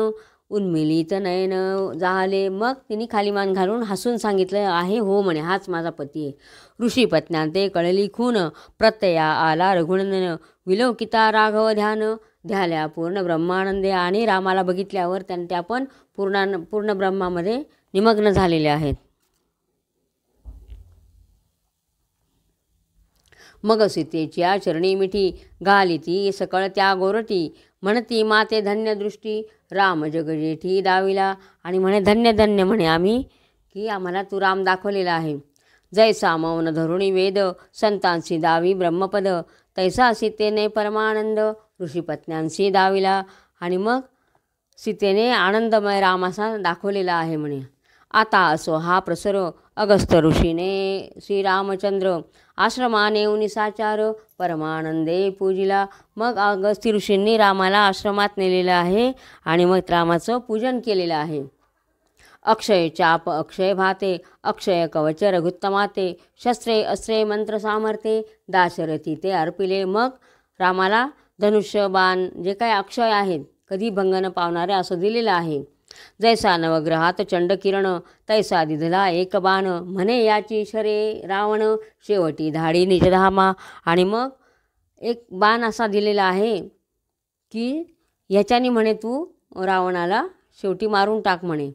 उन्मिलित नयन झाले. मग तिने खाली मान घालून हसून सांगितलं आहे, हो म्हणे, हाच माझा पती आहे. ऋषी पत्न्यांते कळली खून प्रत्यया आला रघुनंदन, विलोकिता राघव ध्यान ध्याल्या पूर्ण ब्रह्मानंदे. आणि रामाला बघितल्यावर त्या पण पूर्ण ब्रह्मामध्ये निमग्न झालेले आहेत. मग सीतेची चरणी मिठी घालिती सकळ त्या गोरटी, म्हणती माते धन्य दृष्टी राम जगजेठी दाविला. आणि म्हणे धन्य धन्य म्हणे आम्ही की आम्हाला तू राम दाखवलेला आहे. जैसा मौन धरुणी वेद संतांशी दावी ब्रह्मपद, तैसा सीतेने परमानंद ऋषीपत्न्यांशी दाविला. आणि मग सीतेने आनंदमय राम असा दाखवलेला आहे म्हणे. आता असो हा प्रसर अगस्त्य ऋषीने श्रीरामचंद्र, आश्रमाने निसाचार परमानंदे पूजिला. मग अगस्त्य ऋषींनी रामाला आश्रमात नेलेलं आहे आणि मग रामाचं पूजन केलेलं आहे. अक्षय चाप अक्षय भाते अक्षय कवच रघुत्तमाते, शस्त्रे अस्त्रे मंत्र सामर्थे दाशरथी ते अर्पिले. मग रामाला धनुष्य बाण जे काही अक्षय आहेत, कधी भंग न पावणारे असं दिलेलं आहे. जैसा नवग्रहात चंडकिरण तैसा दिधला एक बाण, म्हणे याची शरे रावण शेवटी धाडी निजधामा. आणि मग एक बाण असा दिलेला आहे की ह्याच्याने म्हणे तू रावणाला शेवटी मारून टाक म्हणे.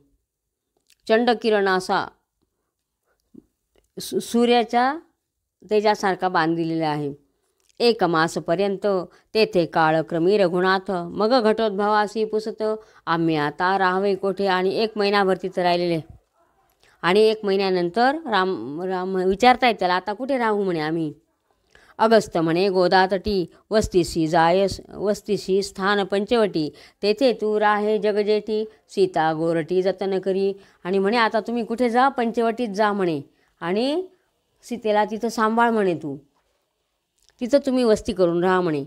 चंडकिरण असा सूर्याच्या तेजासारखा बाण दिलेला आहे. एक मासपर्यंत तेथे काळक्रमी रघुनाथ, मग घटोद्भवासी पुसत आम्ही आता राहावे कोठे. आणि 1 महिनाभर तिथं राहिलेले आणि 1 महिन्यानंतर राम विचारतायत त्याला, आता कुठे राहू म्हणे आम्ही. अगस्त म्हणे गोदातटी वस्तीशी स्थान पंचवटी, तेथे तू राहे जगजेठी सीता गोरटी जतन करी. आणि म्हणे आता तुम्ही कुठे जा, पंचवटीत जा म्हणे आणि सीतेला तिथं सांभाळ म्हणे, तू तिथं तुम्ही वस्ती करून राहा म्हणे.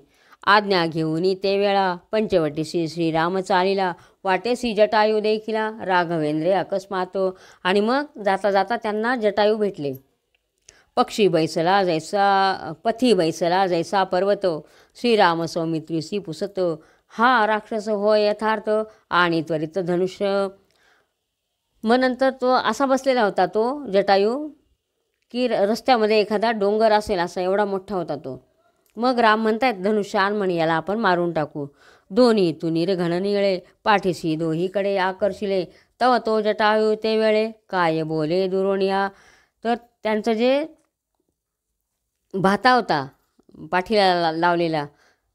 आज्ञा घेऊन ते वेळा पंचवटीशी श्रीराम चालिला, वाटेसी जटायू देखिला राघवेंद्रे अकस्मात. आणि मग जाता जाता त्यांना जटायू भेटले. पथी बैसला जैसा पर्वत श्रीराम सौमित्रीसी पुसत, हा राक्षस होय यथार्थ आणि त्वरित धनुष्य. मग नंतर तो असा बसलेला होता तो जटायू की रस्त्यामध्ये एखादा डोंगर असेल असा एवढा मोठा होता तो. मग राम म्हणतायत धनुष्य आण म्हणे, याला आपण मारून टाकू. दोन्ही तुनीर घन निळे पाठीशी दोहीकडे आकर्षिले, तव तो जटायू ते वेळे काय बोले दुरोणिया. तर त्यांचं जे भाता होता पाठीला लावलेला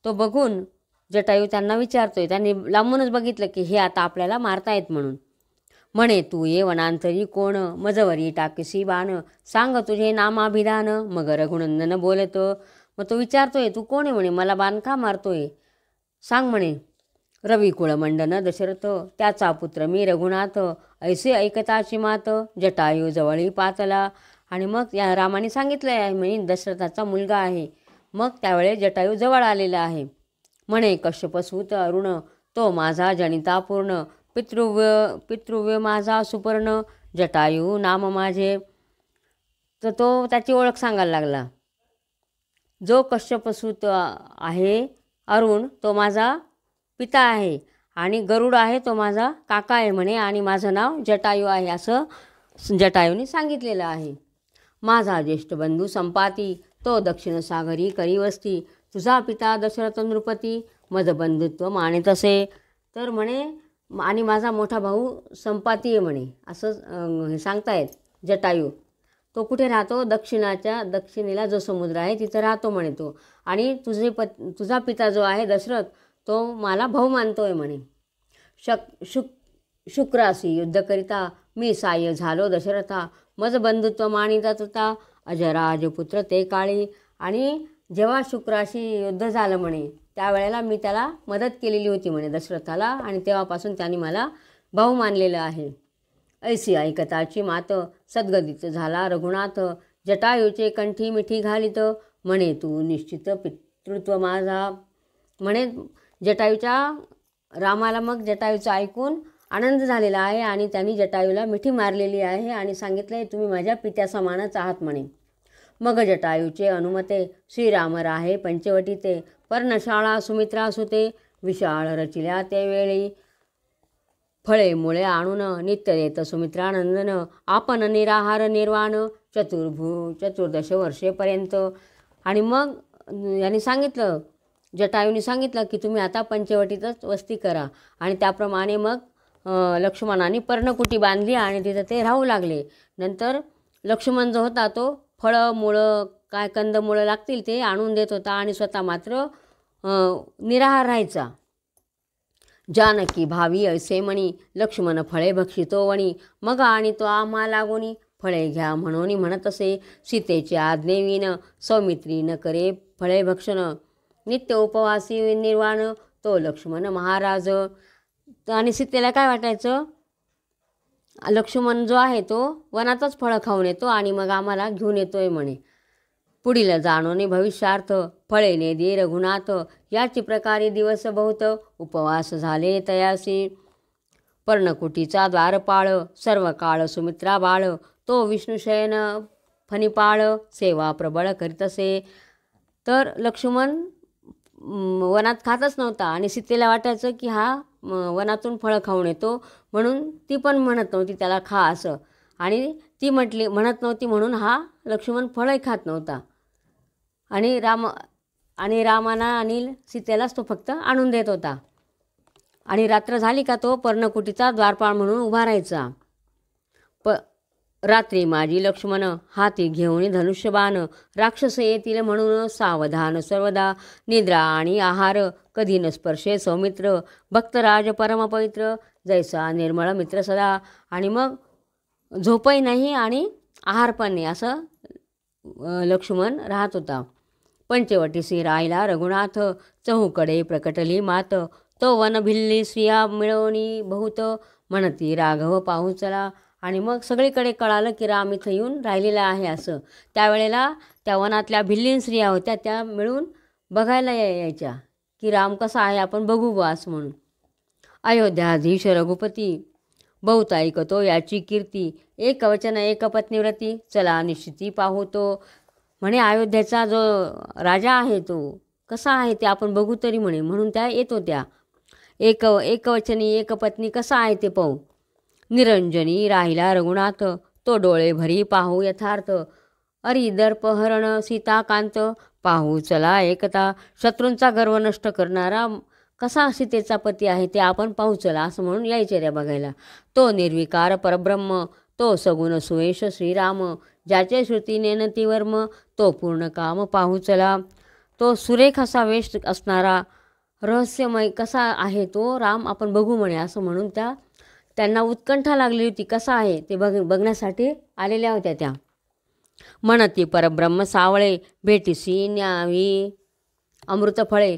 तो बघून जटायू त्यांना विचारतोय, त्यांनी लांबूनच बघितलं की हे आता आपल्याला मारतायत म्हणून. म्हणे तू ये वनांतरी कोण मजवरी टाकसी बाण, सांग तुझे नामाभिधान. मग रघुनंदन बोलतो, मग तो विचारतोय तू कोण आहे म्हणे, मला बाण का मारतोय सांग म्हणे. रविकुळ मंडन दशरथ त्याचा पुत्र मी रघुनाथ, ऐसे ऐकताची मात जटायू जवळी पातला. आणि मग या रामाने सांगितलं आहे म्हणे दशरथाचा मुलगा आहे. मग त्यावेळेस जटायू जवळ आलेला आहे. म्हणे कश्यपसूत अरुण तो माझा जनिता पूर्ण, पितृव्य माझा सुपर्ण जटायू नाम माझे. तर तो त्याची ओळख सांगायला लागला जो कश्यपसूत आहे अरुण तो माझा पिता आहे आणि गरुड आहे तो माझा काका आहे म्हणे आणि माझं नाव जटायू आहे असं जटायूने सांगितलेलं आहे. माझा ज्येष्ठ बंधू संपाती तो दक्षिण सागरी करी वस्ती तुझा पिता दशरथ नृपती मज बंधुत्व माने तसे. तर म्हणे आणि माझा मोठा भाऊ संपाती आहे म्हणे असं हे सांगतायत जटायू. तो कुठे राहतो? दक्षिणेला जो समुद्र आहे तिथं राहतो म्हणे तो. आणि तुझा पिता जो आहे दशरथ तो मला भाऊ मानतोय म्हणे. शुक्रासी युद्धकरिता मी साह्य झालो दशरथा मज बंधुत्व मानिता तुता अजराजपुत्र ते काळी. आणि जेव्हा शुक्राशी युद्ध झालं म्हणे त्यावेळेला मी त्याला मदत केलेली होती म्हणे दशरथाला आणि तेव्हापासून त्यांनी मला भाऊ मानलेलं आहे. ऐसी ऐकताची मात सद्गदित झाला रघुनाथ जटायूचे कंठी मिठी घालित म्हणे तू निश्चित पितृत्व माझा. म्हणे जटायूच्या रामाला मग जटायूचं ऐकून आनंद झालेला आहे आणि त्यांनी जटायूला मिठी मारलेली आहे आणि सांगितले तुम्ही माझ्या पित्यासमानच आहात म्हणे. मग जटायूचे अनुमते श्रीराम राहे पंचवटी ते पर्णशाळा सुमित्रा सुते विशाळ रचिल्या ते वेळी फळे मुळे आणून नित्य देत सुमित्रानंदन आपण निराहार निर्वाण चतुर्दश वर्षेपर्यंत. आणि मग यांनी सांगितलं जटायूने सांगितलं की तुम्ही आता पंचवटीतच वस्ती करा. आणि त्याप्रमाणे मग लक्ष्मणाने पर्णकुटी बांधली आणि तिथं ते राहू लागले. नंतर लक्ष्मण जो होता तो फळं मुळं काय कंदमुळं लागतील ते आणून देत होता आणि स्वतः मात्र निराहार राहायचा. जानकी भावी ऐसे म्हणी लक्ष्मण फळे भक्षितो वणी मग आणि तो आम्हा लागोनी फळे घ्या म्हणून म्हणत असे. सीतेचे आज्ञेविन सौमित्री न करे फळे भक्षण नित्य उपवासी निर्वाण तो लक्ष्मण महाराज. आणि सीतेला काय वाटायचं लक्ष्मण जो आहे तो वनातच फळं खाऊन येतो आणि मग आम्हाला घेऊन येतोय म्हणे. पुढील जाणोने भविष्यार्थ फळेने दे रघुनाथ याची प्रकारे दिवस बहुत उपवास झाले तयासी. पर्णकुटीचा द्वारपाळ सर्व काळ सुमित्रा बाळ तो विष्णुशयन फणिपाळ सेवा प्रबळ करीतसे. तर लक्ष्मण वनात खातच नव्हता आणि सीतेला वाटायचं की हा वनातून फळं खाऊन येतो म्हणून ती पण म्हणत नव्हती त्याला खा असं. आणि ती म्हणत नव्हती म्हणून हा लक्ष्मण फळंही खात नव्हता. आणि रामाना आणि सीतेलाच तो फक्त आणून देत होता. आणि रात्र झाली का तो पर्णकुटीचा द्वारपाळ म्हणून उभा राहायचा. रात्री माझी लक्ष्मण हाती घेऊन धनुष्यबाण राक्षस येतील म्हणून सावधान सर्वदा निद्रा आणि आहार कधी न स्पर्शे सौमित्र भक्तराज परमपवित्र जैसा निर्मळ मित्र सदा. आणि मग झोपही नाही आणि आहार पण नाही असं लक्ष्मण राहत होता. पंचवटीसी राहिला रघुनाथ चहूकडे प्रकटली मात तो वन भिल्ली स्त्रिया मिळवणी बहुत म्हणती राघव पाहू चला. आणि मग सगळीकडे कळालं की राम इथं येऊन राहिलेला आहे असं. त्यावेळेला त्या वनातल्या भिल्लीन स्त्रिया होत्या त्या मिळून बघायला यायच्या की राम कसा आहे आपण बघू बा असं म्हणून. अयोध्याधीश रघुपती बहुत ऐकतो याची कीर्ती एकवचन एकपत्नीव्रती चला निश्चिती पाहू तो. म्हणे अयोध्याचा जो राजा आहे तो कसा आहे ते आपण बघू तरी म्हणे म्हणून त्या येत होत्या. एकवचनी एकपत्नी कसा आहे ते पाहू. निरंजनी राहिला रघुनाथ तो डोळे भरी पाहू यथार्थ अरी दर्पहरण सीताकांत पाहू चला एकता. शत्रूंचा गर्व नष्ट करणारा कसा सीतेचा पती आहे ते आपण पाहू चला असं म्हणून यायचे त्या बघायला. तो निर्विकार परब्रह्म तो सगुण सुयश श्रीराम ज्याचे श्रुती नेनतीवर्म तो पूर्ण काम पाहू चला. तो सुरेख असा वेश असणारा रहस्यमय कसा आहे तो राम आपण बघू म्हणे असं म्हणून त्यांना उत्कंठा लागली होती कसा आहे ते बघण्यासाठी आलेल्या होत्या त्या. म्हणती परब्रह्म सावळे भेटीसी न्यावी अमृतफळे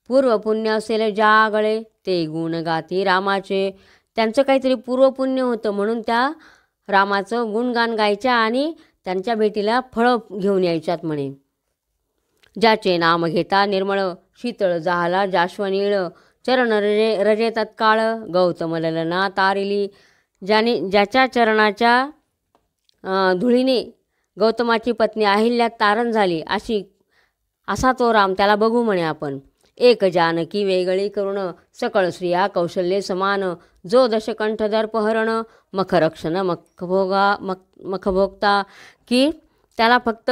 पूर्वपुण्य असेल जागळे ते गुण गाती रामाचे. त्यांचं काहीतरी पूर्वपुण्य होतं म्हणून त्या रामाचं गुणगान गायच्या आणि त्यांच्या भेटीला फळं घेऊन यायच्यात म्हणे. ज्याचे नाम घेता निर्मळ शीतळ जाहला जाश्वनीळ चरण रजे तत्काळ गौतम ललना तारिली. ज्याच्या चरणाच्या धुळीने गौतमाची पत्नी अहिल्या तारण झाली अशी असा तो राम, त्याला बघू म्हणे आपण. एक जानकी वेगळी करुण, सकळ स्त्रिया कौशल्ये समान. जो दशकंठ दर्पहरण, मखरक्षण मखभोगता. की त्याला फक्त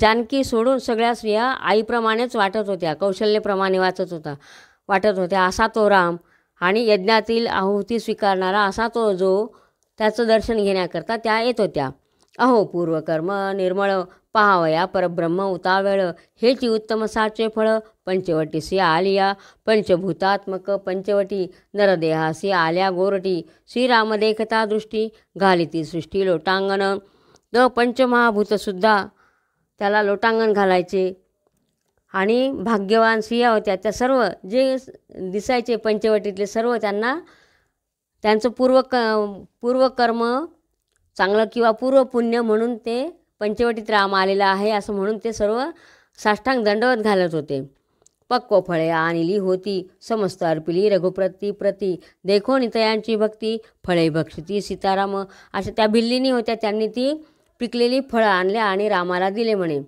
जानकी सोडून सगळ्या स्त्रिया आईप्रमाणेच वाटत होत्या, कौशल्यप्रमाणे वाटत होत्या असा तो राम. आणि यज्ञातील आहुती स्वीकारणारा असा तो जो त्याचं दर्शन घेण्याकरता त्या येत होत्या. अहो पूर्वकर्म निर्मळ, पाहावया परब्रह्म उतावेळ. हेची उत्तम साचे फळ, पंचवटीसी आलिया. पंचभूतात्मक पंचवटी, नरदेहासी आल्या गोरटी. श्रीराम देखता दृष्टी, घालिती सृष्टी लोटांगण. तर पंचमहाभूतसुद्धा त्याला लोटांगण घालायचे. आणि भाग्यवान स्त्रिया होत्या त्या सर्व जे दिसायचे पंचवटीतले सर्व, त्यांचं पूर्वकर्म चांगलं किंवा पूर्वपुण्य म्हणून ते पंचवटीत राम आलेला आहे असं म्हणून ते सर्व साष्टांग दंडवत घालत होते. पक्व फळे आणली होती, समस्त अर्पिली रघुप्रती प्रती. देखो नितयांची भक्ती, फळे भक्षिती सीताराम. अशा त्या भिल्लिनी होत्या, त्यांनी ती पिकलेली फळं आणल्या आणि रामाला दिले म्हणे.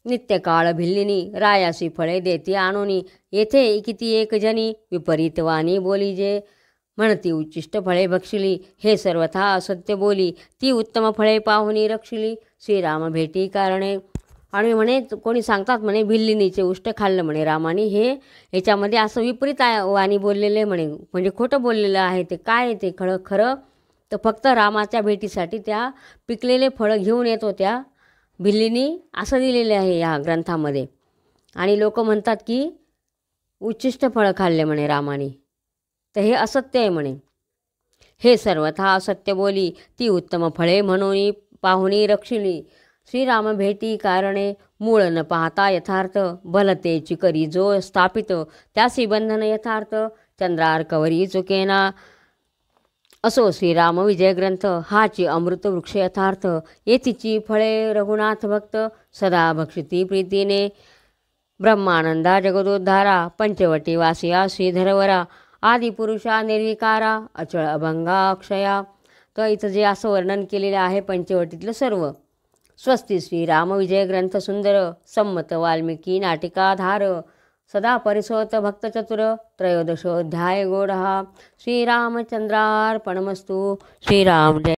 नित्यकाळ भिल्लिनी, रायासी फळे देती आणोनी. येथे किती एक जनी, विपरीत वाणी बोली जे. म्हणती उच्चिष्ट फळे भक्षिली, हे सर्वथा असत्य बोली. ती उत्तम फळे पाहुनी रक्षिली, श्रीराम भेटी कारणे. आणि म्हणे कोणी सांगतात म्हणे भिल्लिनीचे उष्ट खाल्लं म्हणे रामाने. ह्याच्यामध्ये असं विपरीत वाणी बोललेले म्हणे, म्हणजे खोटं बोललेलं आहे. ते काय ते खरं तर फक्त रामाच्या भेटीसाठी त्या पिकलेले फळं घेऊन येत होत्या भिल्लिनी, असं दिलेले आहे या ग्रंथामध्ये. आणि लोक म्हणतात की उच्चिष्ट फळं खाल्ले म्हणे रामाने, तर हे असत्य आहे म्हणे. हे सर्वथा असत्य बोली, ती उत्तम फळे म्हणून पाहुनी रक्षिली. श्रीराम भेटी कारणे, मूळ न पाहता यथार्थ. भलतेची करी जो स्थापित, त्यासी बंधन यथार्थ. चंद्रार्कवरी चुकेना, असो श्रीराम विजय ग्रंथ. हाची अमृत वृक्ष यथार्थ, येतीची फळे रघुनाथ भक्त. सदा भक्षिती प्रीतीने, ब्रह्मानंदा जगदोद्धारा. पंचवटी वासिया श्रीधरवरा, आदिपुरुषा निर्विकारा. अचळ अभंगा अक्षया. तर इथं जे असं वर्णन केलेलं आहे पंचवटीतलं सर्व. स्वस्ती श्रीराम विजय ग्रंथ सुंदर, संमत वाल्मिकी नाटिकाधार. सदा परिसोत भक्तचतुर, त्रयोदशोऽध्याय गोडहा. श्रीरामचंद्रार्पणमस्तु. श्रीराम जय.